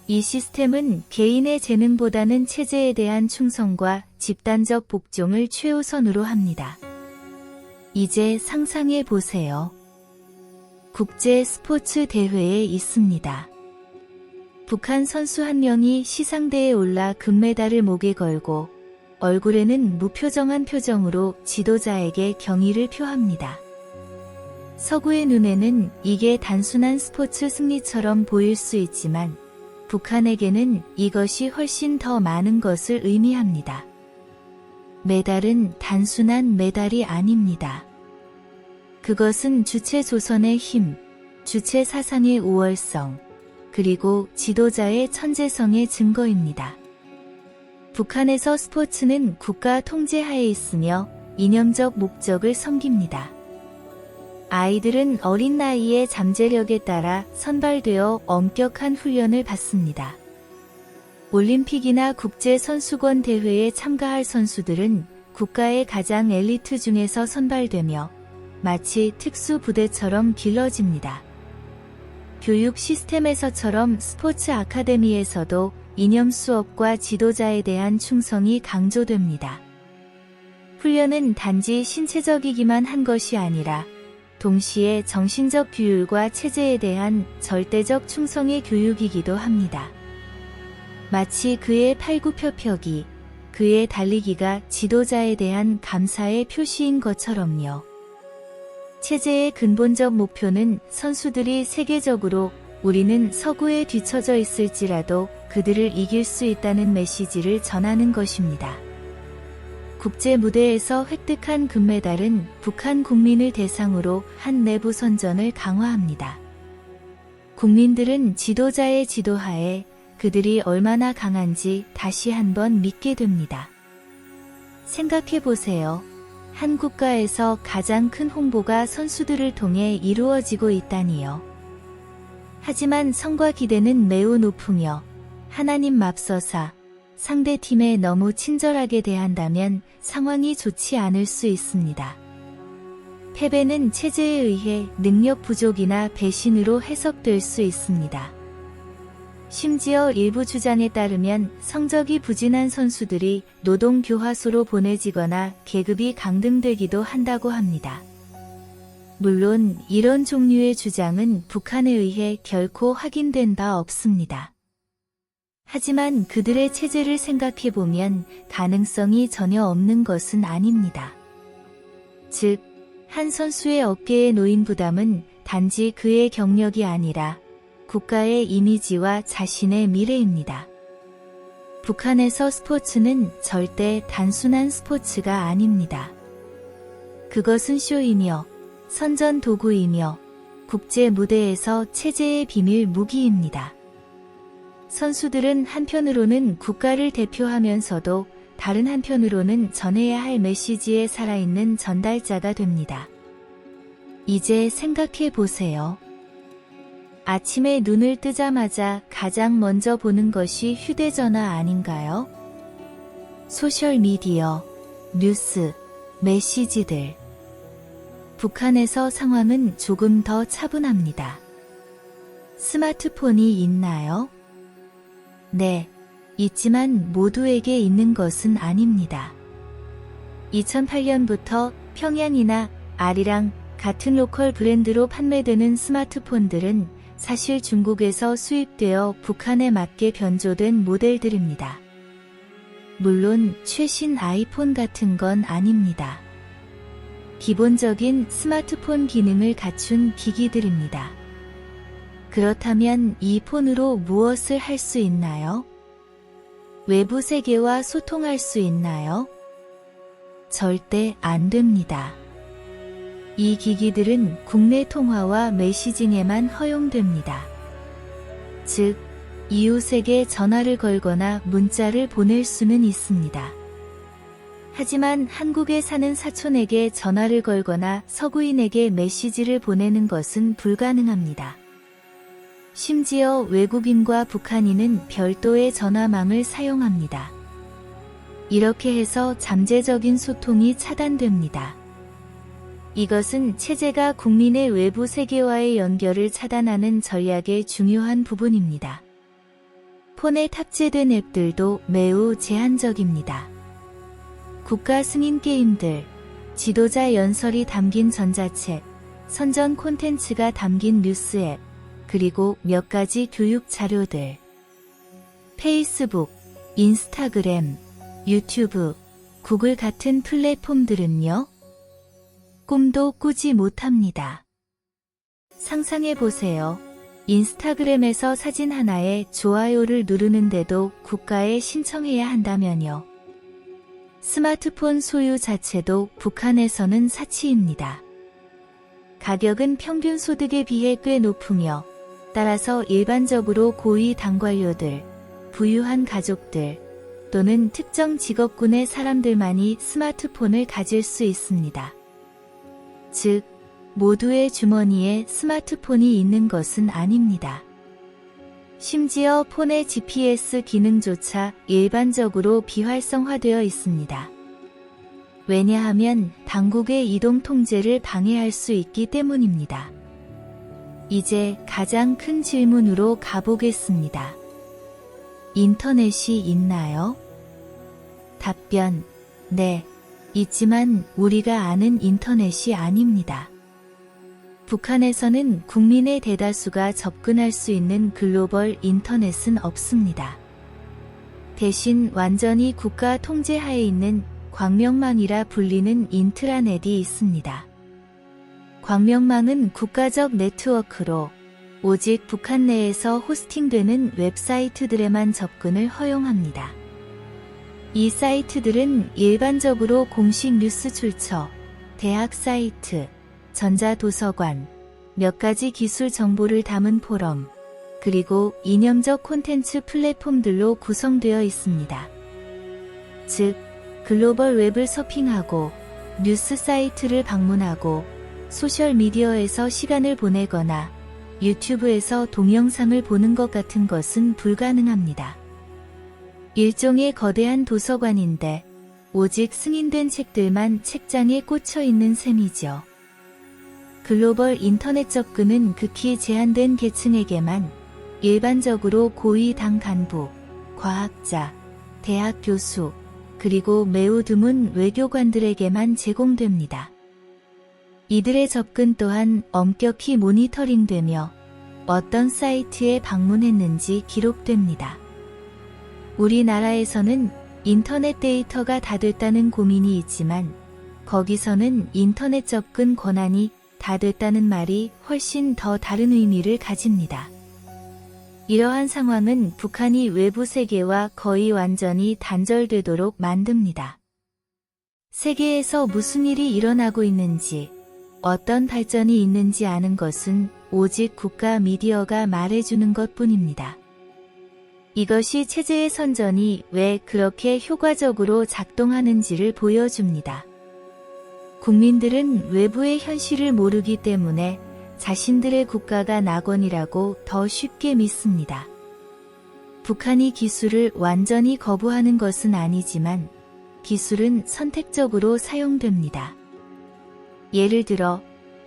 이 시스템은 개인의 재능보다는 체제에 대한 충성과 집단적 복종을 최우선으로 합니다. 이제 상상해 보세요. 국제 스포츠 대회에 있습니다. 북한 선수 한 명이 시상대에 올라 금메달을 목에 걸고 얼굴에는 무표정한 표정으로 지도자에게 경의를 표합니다. 서구의 눈에는 이게 단순한 스포츠 승리처럼 보일 수 있지만 북한에게는 이것이 훨씬 더 많은 것을 의미합니다. 메달은 단순한 메달이 아닙니다. 그것은 주체 조선의 힘, 주체 사상의 우월성, 그리고 지도자의 천재성의 증거입니다. 북한에서 스포츠는 국가 통제하에 있으며 이념적 목적을 섬깁니다. 아이들은 어린 나이에 잠재력에 따라 선발되어 엄격한 훈련을 받습니다. 올림픽이나 국제선수권 대회에 참가할 선수들은 국가의 가장 엘리트 중에서 선발되며 마치 특수부대처럼 길러집니다. 교육 시스템에서처럼 스포츠 아카데미에서도 이념 수업과 지도자에 대한 충성이 강조됩니다. 훈련은 단지 신체적이기만 한 것이 아니라 동시에 정신적 규율과 체제에 대한 절대적 충성의 교육이기도 합니다. 마치 그의 팔굽혀펴기, 그의 달리기가 지도자에 대한 감사의 표시인 것처럼요. 체제의 근본적 목표는 선수들이 세계적으로 우리는 서구에 뒤처져 있을지라도 그들을 이길 수 있다는 메시지를 전하는 것입니다. 국제 무대에서 획득한 금메달은 북한 국민을 대상으로 한 내부 선전을 강화합니다. 국민들은 지도자의 지도하에 그들이 얼마나 강한지 다시 한번 믿게 됩니다. 생각해 보세요. 한 국가에서 가장 큰 홍보가 선수들을 통해 이루어지고 있다니요. 하지만 성과 기대는 매우 높으며 하나님 맙서사 상대팀에 너무 친절하게 대한다면 상황이 좋지 않을 수 있습니다. 패배는 체제에 의해 능력 부족이나 배신으로 해석될 수 있습니다. 심지어 일부 주장에 따르면 성적이 부진한 선수들이 노동교화소로 보내지거나 계급이 강등되기도 한다고 합니다. 물론 이런 종류의 주장은 북한에 의해 결코 확인된 바 없습니다. 하지만 그들의 체제를 생각해보면 가능성이 전혀 없는 것은 아닙니다. 즉, 한 선수의 어깨에 놓인 부담은 단지 그의 경력이 아니라 국가의 이미지와 자신의 미래입니다. 북한에서 스포츠는 절대 단순한 스포츠가 아닙니다. 그것은 쇼이며 선전 도구이며 국제 무대에서 체제의 비밀 무기입니다. 선수들은 한편으로는 국가를 대표하면서도 다른 한편으로는 전해야 할 메시지의 살아있는 전달자가 됩니다. 이제 생각해 보세요. 아침에 눈을 뜨자마자 가장 먼저 보는 것이 휴대전화 아닌가요? 소셜미디어, 뉴스, 메시지들. 북한에서 상황은 조금 더 차분합니다. 스마트폰이 있나요? 네, 있지만 모두에게 있는 것은 아닙니다. 2008년부터 평양이나 아리랑 같은 로컬 브랜드로 판매되는 스마트폰들은 사실 중국에서 수입되어 북한에 맞게 변조된 모델들입니다. 물론 최신 아이폰 같은 건 아닙니다. 기본적인 스마트폰 기능을 갖춘 기기들입니다. 그렇다면 이 폰으로 무엇을 할 수 있나요? 외부 세계와 소통할 수 있나요? 절대 안 됩니다. 이 기기들은 국내 통화와 메시징에만 허용됩니다. 즉, 이웃에게 전화를 걸거나 문자를 보낼 수는 있습니다. 하지만 한국에 사는 사촌에게 전화를 걸거나 서구인에게 메시지를 보내는 것은 불가능합니다. 심지어 외국인과 북한인은 별도의 전화망을 사용합니다. 이렇게 해서 잠재적인 소통이 차단됩니다. 이것은 체제가 국민의 외부 세계와의 연결을 차단하는 전략의 중요한 부분입니다. 폰에 탑재된 앱들도 매우 제한적입니다. 국가 승인 게임들, 지도자 연설이 담긴 전자책, 선전 콘텐츠가 담긴 뉴스 앱, 그리고 몇 가지 교육 자료들. 페이스북, 인스타그램, 유튜브, 구글 같은 플랫폼들은요? 꿈도 꾸지 못합니다. 상상해보세요. 인스타그램에서 사진 하나에 좋아요를 누르는데도 국가에 신청해야 한다면요. 스마트폰 소유 자체도 북한에서는 사치입니다. 가격은 평균 소득에 비해 꽤 높으며 따라서 일반적으로 고위 당관료들, 부유한 가족들 또는 특정 직업군의 사람들만이 스마트폰을 가질 수 있습니다. 즉, 모두의 주머니에 스마트폰이 있는 것은 아닙니다. 심지어 폰의 GPS 기능조차 일반적으로 비활성화되어 있습니다. 왜냐하면 당국의 이동 통제를 방해할 수 있기 때문입니다. 이제 가장 큰 질문으로 가보겠습니다. 인터넷이 있나요? 답변, 네, 있지만 우리가 아는 인터넷이 아닙니다. 북한에서는 국민의 대다수가 접근할 수 있는 글로벌 인터넷은 없습니다. 대신 완전히 국가 통제하에 있는 광명망이라 불리는 인트라넷이 있습니다. 광명망은 국가적 네트워크로 오직 북한 내에서 호스팅되는 웹사이트들에만 접근을 허용합니다. 이 사이트들은 일반적으로 공식 뉴스 출처, 대학 사이트, 전자도서관, 몇 가지 기술 정보를 담은 포럼, 그리고 이념적 콘텐츠 플랫폼들로 구성되어 있습니다. 즉, 글로벌 웹을 서핑하고 뉴스 사이트를 방문하고 소셜미디어에서 시간을 보내거나 유튜브에서 동영상을 보는 것 같은 것은 불가능합니다. 일종의 거대한 도서관인데 오직 승인된 책들만 책장에 꽂혀 있는 셈이죠. 글로벌 인터넷 접근은 극히 제한된 계층에게만, 일반적으로 고위 당 간부, 과학자, 대학 교수, 그리고 매우 드문 외교관들에게만 제공됩니다. 이들의 접근 또한 엄격히 모니터링되며 어떤 사이트에 방문했는지 기록됩니다. 우리나라에서는 인터넷 데이터가 다 됐다는 고민이 있지만 거기서는 인터넷 접근 권한이 다 됐다는 말이 훨씬 더 다른 의미를 가집니다. 이러한 상황은 북한이 외부 세계와 거의 완전히 단절되도록 만듭니다. 세계에서 무슨 일이 일어나고 있는지, 어떤 발전이 있는지 아는 것은 오직 국가 미디어가 말해주는 것뿐입니다. 이것이 체제의 선전이 왜 그렇게 효과적으로 작동하는지를 보여줍니다. 국민들은 외부의 현실을 모르기 때문에 자신들의 국가가 낙원이라고 더 쉽게 믿습니다. 북한이 기술을 완전히 거부하는 것은 아니지만 기술은 선택적으로 사용됩니다. 예를 들어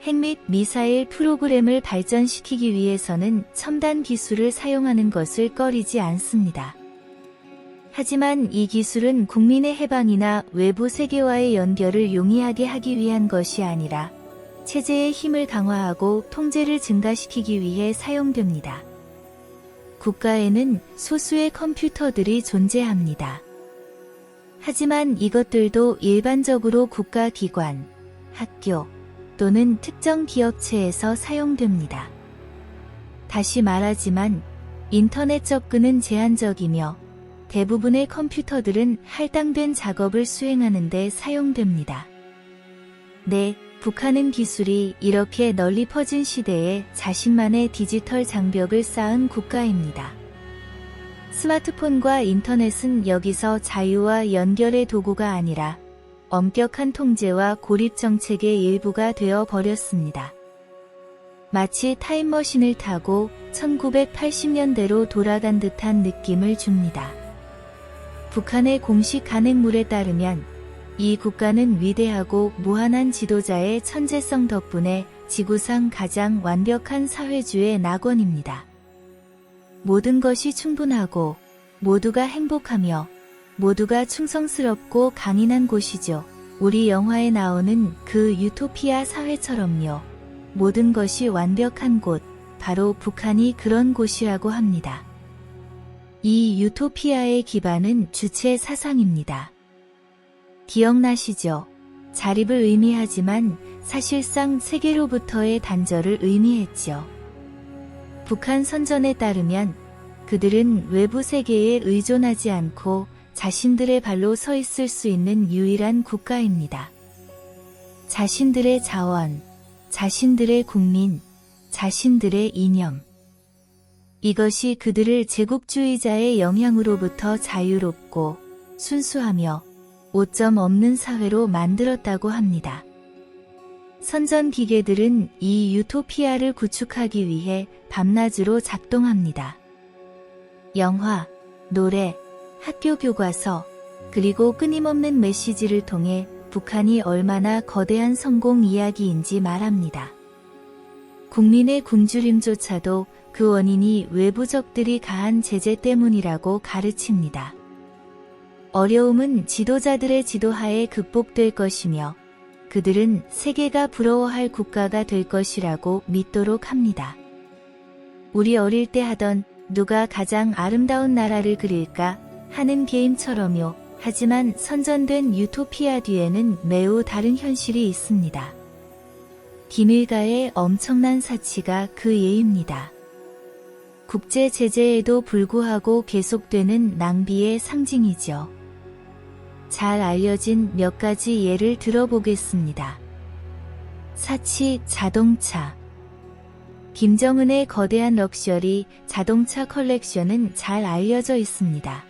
핵 및 미사일 프로그램을 발전시키기 위해서는 첨단 기술을 사용하는 것을 꺼리지 않습니다. 하지만 이 기술은 국민의 해방이나 외부 세계와의 연결을 용이하게 하기 위한 것이 아니라 체제의 힘을 강화하고 통제를 증가시키기 위해 사용됩니다. 국가에는 소수의 컴퓨터들이 존재합니다. 하지만 이것들도 일반적으로 국가기관, 학교 또는 특정 기업체에서 사용됩니다. 다시 말하지만 인터넷 접근은 제한적이며 대부분의 컴퓨터들은 할당된 작업을 수행하는 데 사용됩니다. 네, 북한은 기술이 이렇게 널리 퍼진 시대에 자신만의 디지털 장벽을 쌓은 국가입니다. 스마트폰과 인터넷은 여기서 자유와 연결의 도구가 아니라 엄격한 통제와 고립 정책의 일부가 되어 버렸습니다. 마치 타임머신을 타고 1980년대로 돌아간 듯한 느낌을 줍니다. 북한의 공식 간행물에 따르면 이 국가는 위대하고 무한한 지도자의 천재성 덕분에 지구상 가장 완벽한 사회주의 낙원입니다. 모든 것이 충분하고 모두가 행복하며 모두가 충성스럽고 강인한 곳이죠. 우리 영화에 나오는 그 유토피아 사회처럼요. 모든 것이 완벽한 곳, 바로 북한이 그런 곳이라고 합니다. 이 유토피아의 기반은 주체 사상입니다. 기억나시죠? 자립을 의미하지만 사실상 세계로부터의 단절을 의미했죠. 북한 선전에 따르면 그들은 외부 세계에 의존하지 않고 자신들의 발로 서 있을 수 있는 유일한 국가입니다. 자신들의 자원, 자신들의 국민, 자신들의 이념. 이것이 그들을 제국주의자의 영향으로부터 자유롭고 순수하며 오점 없는 사회로 만들었다고 합니다. 선전 기계들은 이 유토피아를 구축하기 위해 밤낮으로 작동합니다. 영화, 노래, 학교 교과서, 그리고 끊임없는 메시지를 통해 북한이 얼마나 거대한 성공 이야기인지 말합니다. 국민의 굶주림조차도 그 원인이 외부적들이 가한 제재 때문이라고 가르칩니다. 어려움은 지도자들의 지도하에 극복될 것이며 그들은 세계가 부러워할 국가가 될 것이라고 믿도록 합니다. 우리 어릴 때 하던 누가 가장 아름다운 나라를 그릴까 하는 게임처럼요. 하지만 선전된 유토피아 뒤에는 매우 다른 현실이 있습니다. 김일가의 엄청난 사치가 그 예입니다. 국제 제재에도 불구하고 계속되는 낭비의 상징이죠. 잘 알려진 몇 가지 예를 들어보겠습니다. 사치 자동차. 김정은의 거대한 럭셔리 자동차 컬렉션은 잘 알려져 있습니다.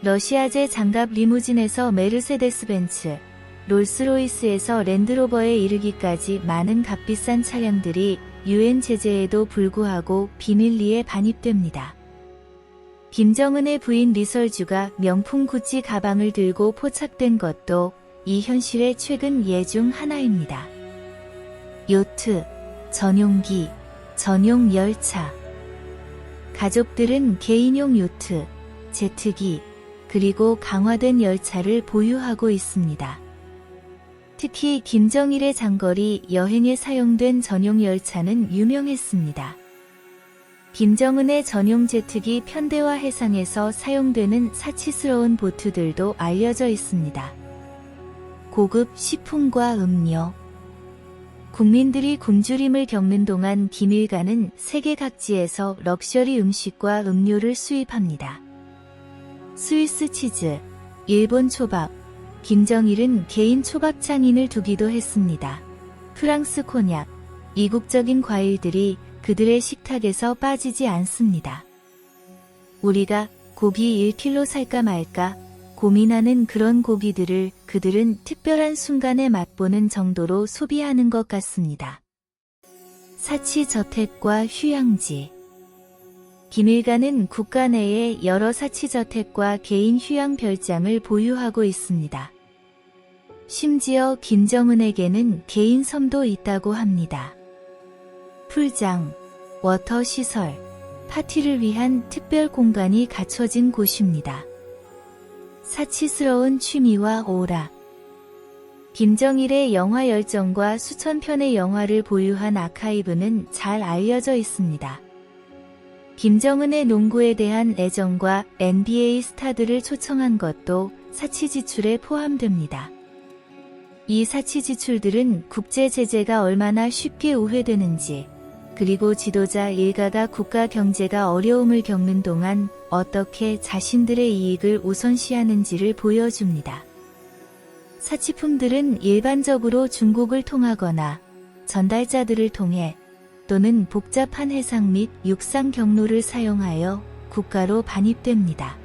러시아제 장갑 리무진에서 메르세데스 벤츠, 롤스로이스에서 랜드로버에 이르기까지 많은 값비싼 차량들이 유엔 제재에도 불구하고 비밀리에 반입됩니다. 김정은의 부인 리설주가 명품 구찌 가방을 들고 포착된 것도 이 현실의 최근 예 중 하나입니다. 요트, 전용기, 전용 열차. 가족들은 개인용 요트, 제트기, 그리고 강화된 열차를 보유하고 있습니다. 특히 김정일의 장거리 여행에 사용된 전용 열차는 유명했습니다. 김정은의 전용 제트기 편대화 해상에서 사용되는 사치스러운 보트들도 알려져 있습니다. 고급 식품과 음료. 국민들이 굶주림을 겪는 동안 김일가는 세계 각지에서 럭셔리 음식과 음료를 수입합니다. 스위스 치즈, 일본 초밥, 김정일은 개인 초밥 장인을 두기도 했습니다. 프랑스 코냑, 이국적인 과일들이 그들의 식탁에서 빠지지 않습니다. 우리가 고기 1kg 살까 말까 고민하는 그런 고기들을 그들은 특별한 순간에 맛보는 정도로 소비하는 것 같습니다. 사치 저택과 휴양지. 김일가는 국가 내에 여러 사치저택과 개인 휴양 별장을 보유하고 있습니다. 심지어 김정은에게는 개인 섬도 있다고 합니다. 풀장, 워터시설, 파티를 위한 특별 공간이 갖춰진 곳입니다. 사치스러운 취미와 오락. 김정일의 영화 열정과 수천 편의 영화를 보유한 아카이브는 잘 알려져 있습니다. 김정은의 농구에 대한 애정과 NBA 스타들을 초청한 것도 사치 지출에 포함됩니다. 이 사치 지출들은 국제 제재가 얼마나 쉽게 우회되는지, 그리고 지도자 일가가 국가 경제가 어려움을 겪는 동안 어떻게 자신들의 이익을 우선시하는지를 보여줍니다. 사치품들은 일반적으로 중국을 통하거나 전달자들을 통해 또는 복잡한 해상 및 육상 경로를 사용하여 국가로 반입됩니다.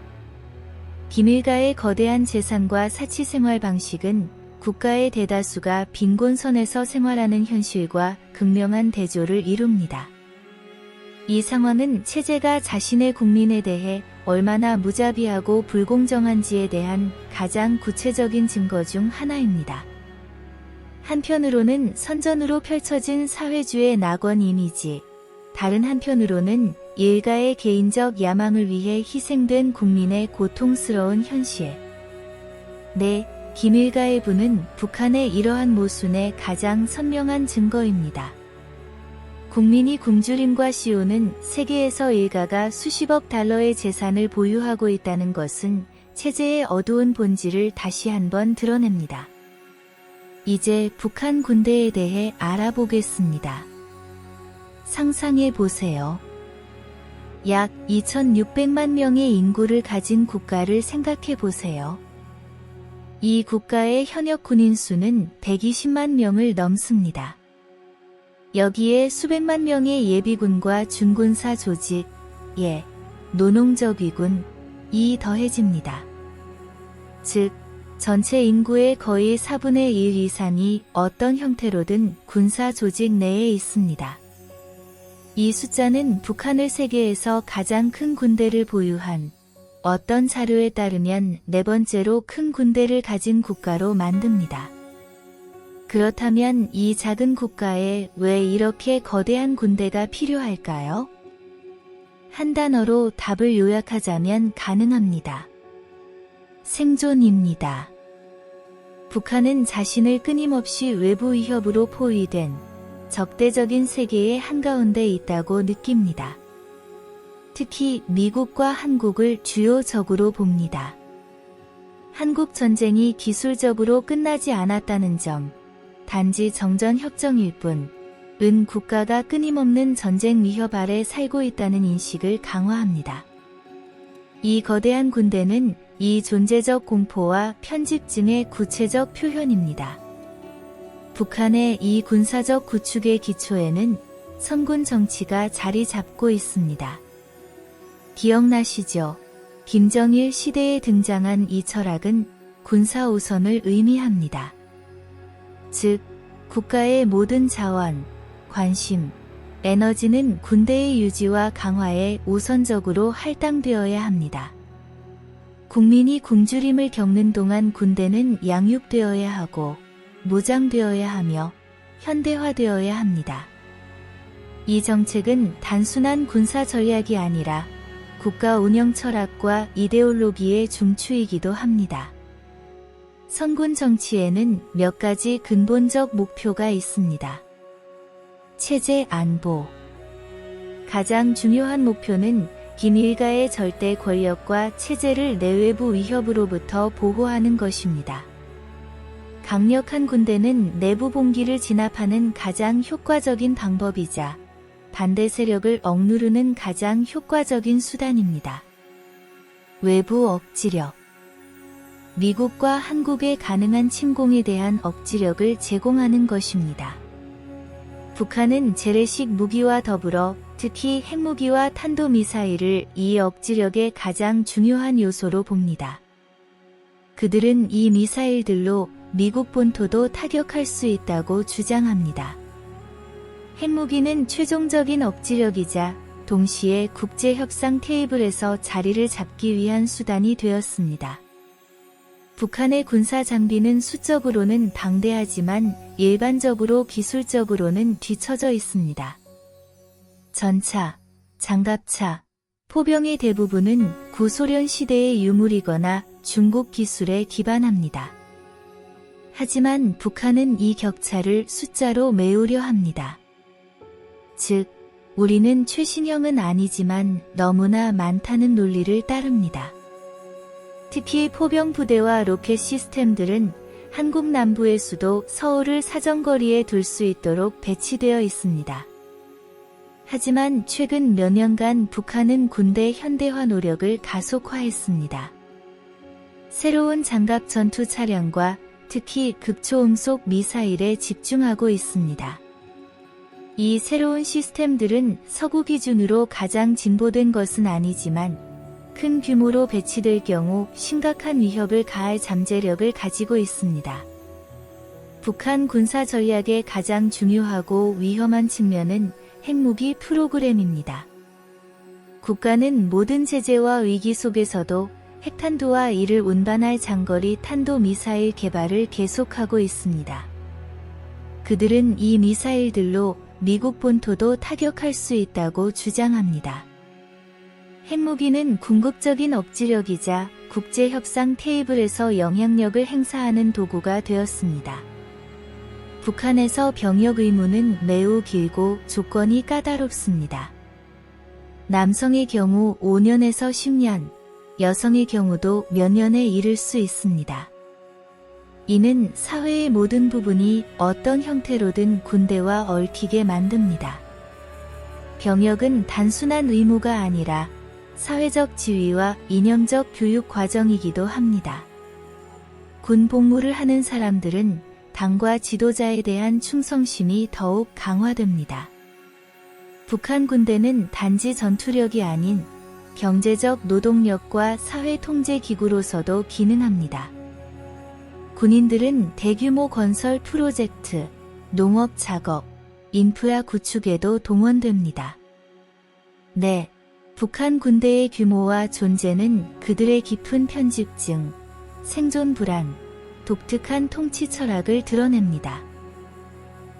김일가의 거대한 재산과 사치생활 방식은 국가의 대다수가 빈곤선에서 생활하는 현실과 극명한 대조를 이룹니다. 이 상황은 체제가 자신의 국민에 대해 얼마나 무자비하고 불공정한지에 대한 가장 구체적인 증거 중 하나입니다. 한편으로는 선전으로 펼쳐진 사회주의 낙원 이미지, 다른 한편으로는 일가의 개인적 야망을 위해 희생된 국민의 고통스러운 현실. 네, 김일가의 부는 북한의 이러한 모순의 가장 선명한 증거입니다. 국민이 굶주림과 시오는 세계에서 일가가 수십억 달러의 재산을 보유하고 있다는 것은 체제의 어두운 본질을 다시 한번 드러냅니다. 이제 북한 군대에 대해 알아보겠습니다. 상상해 보세요. 약 2,600만 명의 인구를 가진 국가를 생각해 보세요. 이 국가의 현역 군인 수는 120만 명을 넘습니다. 여기에 수백만 명의 예비군과 준군사 조직, 노농저비군이 더해집니다. 즉, 전체 인구의 거의 4분의 1 이상이 어떤 형태로든 군사 조직 내에 있습니다. 이 숫자는 북한을 세계에서 가장 큰 군대를 보유한, 어떤 자료에 따르면 네 번째로 큰 군대를 가진 국가로 만듭니다. 그렇다면 이 작은 국가에 왜 이렇게 거대한 군대가 필요할까요? 한 단어로 답을 요약하자면 가능합니다. 생존입니다. 북한은 자신을 끊임없이 외부 위협으로 포위된 적대적인 세계의 한가운데 있다고 느낍니다. 특히 미국과 한국을 주요 적으로 봅니다. 한국 전쟁이 기술적으로 끝나지 않았다는 점, 단지 정전협정일 뿐, 국가가 끊임없는 전쟁 위협 아래 살고 있다는 인식을 강화합니다. 이 거대한 군대는 이 존재적 공포와 편집증의 구체적 표현입니다. 북한의 이 군사적 구축의 기초에는 선군 정치가 자리 잡고 있습니다. 기억나시죠? 김정일 시대에 등장한 이 철학은 군사 우선을 의미합니다. 즉, 국가의 모든 자원, 관심, 에너지는 군대의 유지와 강화에 우선적으로 할당되어야 합니다. 국민이 굶주림을 겪는 동안 군대는 양육되어야 하고 무장되어야 하며 현대화되어야 합니다. 이 정책은 단순한 군사 전략이 아니라 국가 운영 철학과 이데올로기의 중추이기도 합니다. 선군 정치에는 몇 가지 근본적 목표가 있습니다. 체제 안보. 가장 중요한 목표는 김일가의 절대 권력과 체제를 내외부 위협으로부터 보호하는 것입니다. 강력한 군대는 내부 봉기를 진압하는 가장 효과적인 방법이자 반대 세력을 억누르는 가장 효과적인 수단입니다. 외부 억지력. 미국과 한국의 가능한 침공에 대한 억지력을 제공하는 것입니다. 북한은 재래식 무기와 더불어 특히 핵무기와 탄도미사일을 이 억지력의 가장 중요한 요소로 봅니다. 그들은 이 미사일들로 미국 본토도 타격할 수 있다고 주장합니다. 핵무기는 최종적인 억지력이자 동시에 국제협상 테이블에서 자리를 잡기 위한 수단이 되었습니다. 북한의 군사 장비는 수적으로는 방대하지만 일반적으로 기술적으로는 뒤처져 있습니다. 전차, 장갑차, 포병의 대부분은 구소련 시대의 유물이거나 중국 기술에 기반합니다. 하지만 북한은 이 격차를 숫자로 메우려 합니다. 즉, 우리는 최신형은 아니지만 너무나 많다는 논리를 따릅니다. 특히 포병 부대와 로켓 시스템들은 한국 남부의 수도 서울을 사정거리에 둘 수 있도록 배치되어 있습니다. 하지만 최근 몇 년간 북한은 군대 현대화 노력을 가속화했습니다. 새로운 장갑 전투 차량과 특히 극초음속 미사일에 집중하고 있습니다. 이 새로운 시스템들은 서구 기준으로 가장 진보된 것은 아니지만 큰 규모로 배치될 경우 심각한 위협을 가할 잠재력을 가지고 있습니다. 북한 군사 전략의 가장 중요하고 위험한 측면은 핵무기 프로그램입니다. 국가는 모든 제재와 위기 속에서도 핵탄두와 이를 운반할 장거리 탄도미사일 개발을 계속하고 있습니다. 그들은 이 미사일들로 미국 본토도 타격할 수 있다고 주장합니다. 핵무기는 궁극적인 억지력이자 국제협상 테이블에서 영향력을 행사하는 도구가 되었습니다. 북한에서 병역 의무는 매우 길고 조건이 까다롭습니다. 남성의 경우 5년에서 10년, 여성의 경우도 몇 년에 이를 수 있습니다. 이는 사회의 모든 부분이 어떤 형태로든 군대와 얽히게 만듭니다. 병역은 단순한 의무가 아니라 사회적 지위와 이념적 교육 과정이기도 합니다. 군 복무를 하는 사람들은 당과 지도자에 대한 충성심이 더욱 강화됩니다. 북한 군대는 단지 전투력이 아닌 경제적 노동력과 사회 통제 기구로서도 기능합니다. 군인들은 대규모 건설 프로젝트, 농업 작업, 인프라 구축에도 동원됩니다. 네, 북한 군대의 규모와 존재는 그들의 깊은 편집증, 생존 불안, 독특한 통치 철학을 드러냅니다.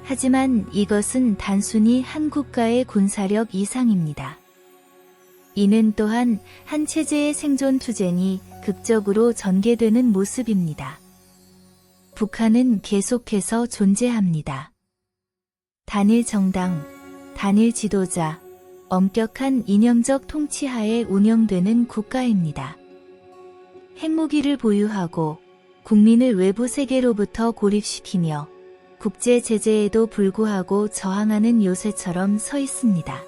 하지만 이것은 단순히 한 국가의 군사력 이상입니다. 이는 또한 한 체제의 생존 투쟁이 극적으로 전개되는 모습입니다. 북한은 계속해서 존재합니다. 단일 정당, 단일 지도자, 엄격한 이념적 통치하에 운영되는 국가입니다. 핵무기를 보유하고 국민을 외부 세계로부터 고립시키며 국제 제재에도 불구하고 저항하는 요새처럼 서 있습니다.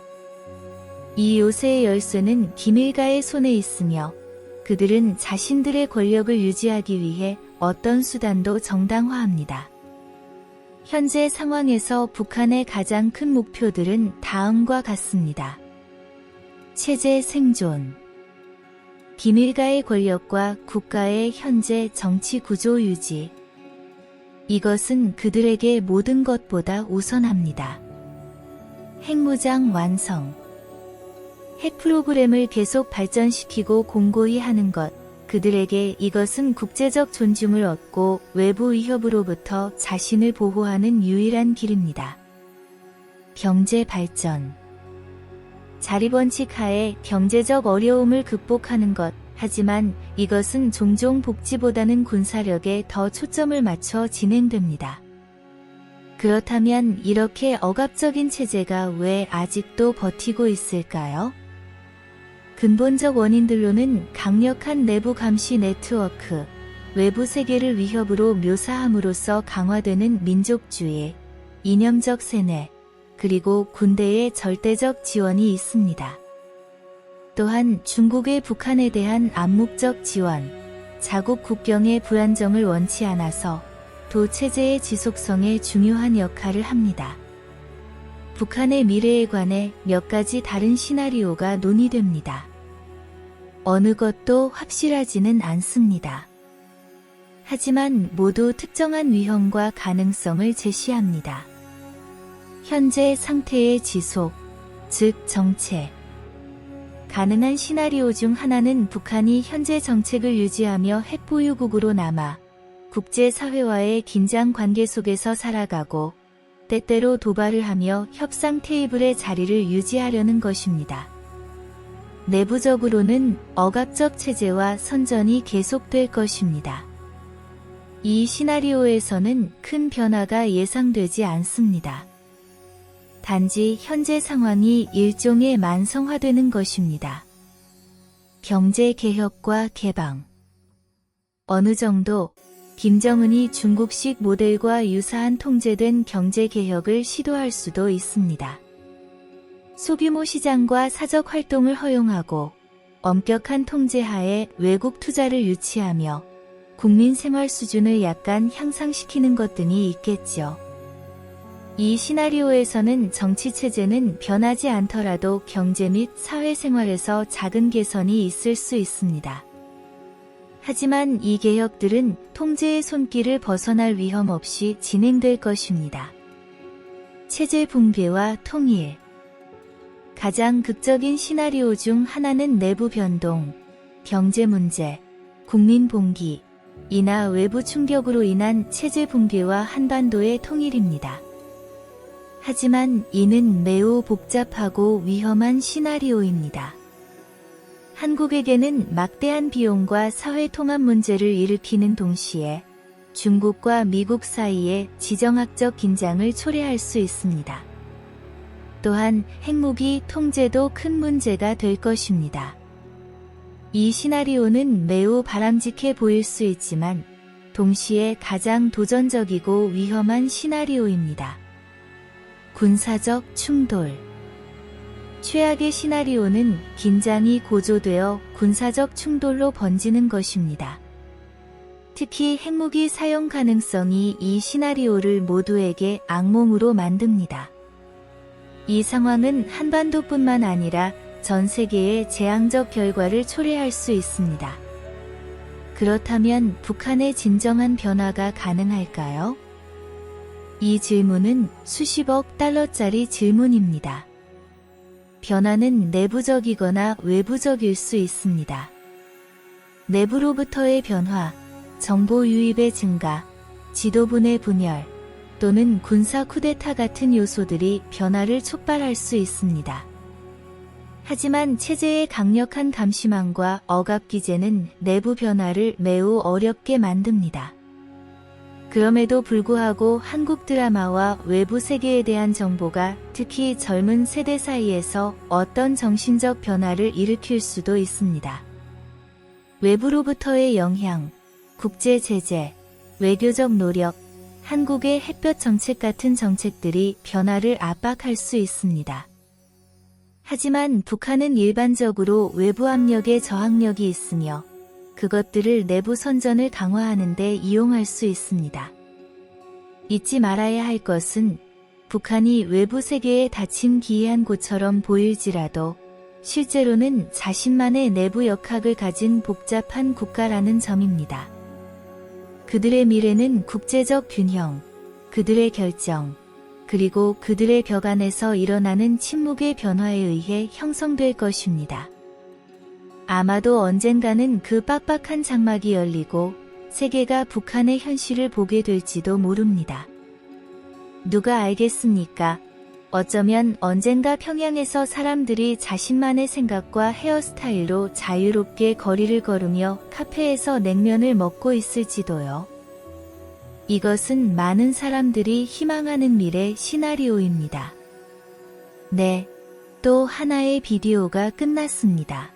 이 요새의 열쇠는 기밀가의 손에 있으며 그들은 자신들의 권력을 유지하기 위해 어떤 수단도 정당화합니다. 현재 상황에서 북한의 가장 큰 목표들은 다음과 같습니다. 체제 생존, 기밀가의 권력과 국가의 현재 정치 구조 유지. 이것은 그들에게 모든 것보다 우선합니다. 핵무장 완성, 핵 프로그램을 계속 발전시키고 공고히 하는 것. 그들에게 이것은 국제적 존중을 얻고 외부 위협으로부터 자신을 보호하는 유일한 길입니다. 경제 발전, 자리원칙 하에 경제적 어려움을 극복하는 것. 하지만 이것은 종종 복지보다는 군사력에 더 초점을 맞춰 진행됩니다. 그렇다면 이렇게 억압적인 체제가 왜 아직도 버티고 있을까요? 근본적 원인들로는 강력한 내부 감시 네트워크, 외부 세계를 위협으로 묘사함으로써 강화되는 민족주의, 이념적 세뇌, 그리고 군대의 절대적 지원이 있습니다. 또한 중국의 북한에 대한 암묵적 지원, 자국 국경의 불안정을 원치 않아서 도체제의 지속성에 중요한 역할을 합니다. 북한의 미래에 관해 몇 가지 다른 시나리오가 논의됩니다. 어느 것도 확실하지는 않습니다. 하지만 모두 특정한 위험과 가능성을 제시합니다. 현재 상태의 지속, 즉 정체. 가능한 시나리오 중 하나는 북한이 현재 정책을 유지하며 핵보유국으로 남아 국제사회와의 긴장 관계 속에서 살아가고 때때로 도발을 하며 협상 테이블의 자리를 유지하려는 것입니다. 내부적으로는 억압적 체제와 선전이 계속될 것입니다. 이 시나리오에서는 큰 변화가 예상되지 않습니다. 단지 현재 상황이 일종의 만성화되는 것입니다. 경제 개혁과 개방. 어느 정도 김정은이 중국식 모델과 유사한 통제된 경제 개혁을 시도할 수도 있습니다. 소규모 시장과 사적 활동을 허용하고 엄격한 통제하에 외국 투자를 유치하며 국민 생활 수준을 약간 향상시키는 것 등이 있겠죠. 이 시나리오에서는 정치 체제는 변하지 않더라도 경제 및 사회생활에서 작은 개선이 있을 수 있습니다. 하지만 이 개혁들은 통제의 손길을 벗어날 위험 없이 진행될 것입니다. 체제 붕괴와 통일. 가장 극적인 시나리오 중 하나는 내부 변동, 경제 문제, 국민 봉기, 이나 외부 충격으로 인한 체제 붕괴와 한반도의 통일입니다. 하지만 이는 매우 복잡하고 위험한 시나리오입니다. 한국에게는 막대한 비용과 사회 통합 문제를 일으키는 동시에 중국과 미국 사이에 지정학적 긴장을 초래할 수 있습니다. 또한 핵무기 통제도 큰 문제가 될 것입니다. 이 시나리오는 매우 바람직해 보일 수 있지만 동시에 가장 도전적이고 위험한 시나리오입니다. 군사적 충돌. 최악의 시나리오는 긴장이 고조되어 군사적 충돌로 번지는 것입니다. 특히 핵무기 사용 가능성이 이 시나리오를 모두에게 악몽으로 만듭니다. 이 상황은 한반도뿐만 아니라 전 세계의 재앙적 결과를 초래할 수 있습니다. 그렇다면 북한의 진정한 변화가 가능할까요? 이 질문은 수십억 달러짜리 질문입니다. 변화는 내부적이거나 외부적일 수 있습니다. 내부로부터의 변화, 정보 유입의 증가, 지도부의 분열, 또는 군사 쿠데타 같은 요소들이 변화를 촉발할 수 있습니다. 하지만 체제의 강력한 감시망과 억압 기제는 내부 변화를 매우 어렵게 만듭니다. 그럼에도 불구하고 한국 드라마와 외부 세계에 대한 정보가 특히 젊은 세대 사이에서 어떤 정신적 변화를 일으킬 수도 있습니다. 외부로부터의 영향, 국제 제재, 외교적 노력, 한국의 햇볕 정책 같은 정책들이 변화를 압박할 수 있습니다. 하지만 북한은 일반적으로 외부 압력에 저항력이 있으며 그것들을 내부 선전을 강화하는 데 이용할 수 있습니다. 잊지 말아야 할 것은 북한이 외부 세계에 닫힌 기이한 곳처럼 보일지라도 실제로는 자신만의 내부 역학을 가진 복잡한 국가라는 점입니다. 그들의 미래는 국제적 균형, 그들의 결정, 그리고 그들의 벽 안에서 일어나는 침묵의 변화에 의해 형성될 것입니다. 아마도 언젠가는 그 빡빡한 장막이 열리고 세계가 북한의 현실을 보게 될지도 모릅니다. 누가 알겠습니까? 어쩌면 언젠가 평양에서 사람들이 자신만의 생각과 헤어스타일로 자유롭게 거리를 걸으며 카페에서 냉면을 먹고 있을지도요. 이것은 많은 사람들이 희망하는 미래 시나리오입니다. 네, 또 하나의 비디오가 끝났습니다.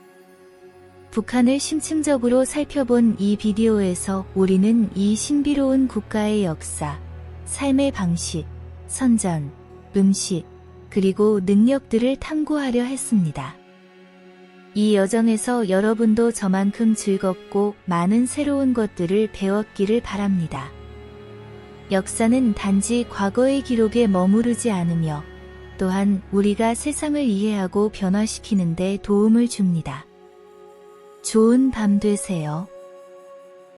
북한을 심층적으로 살펴본 이 비디오에서 우리는 이 신비로운 국가의 역사, 삶의 방식, 선전, 음식, 그리고 능력들을 탐구하려 했습니다. 이 여정에서 여러분도 저만큼 즐겁고 많은 새로운 것들을 배웠기를 바랍니다. 역사는 단지 과거의 기록에 머무르지 않으며 또한 우리가 세상을 이해하고 변화시키는 데 도움을 줍니다. 좋은 밤 되세요.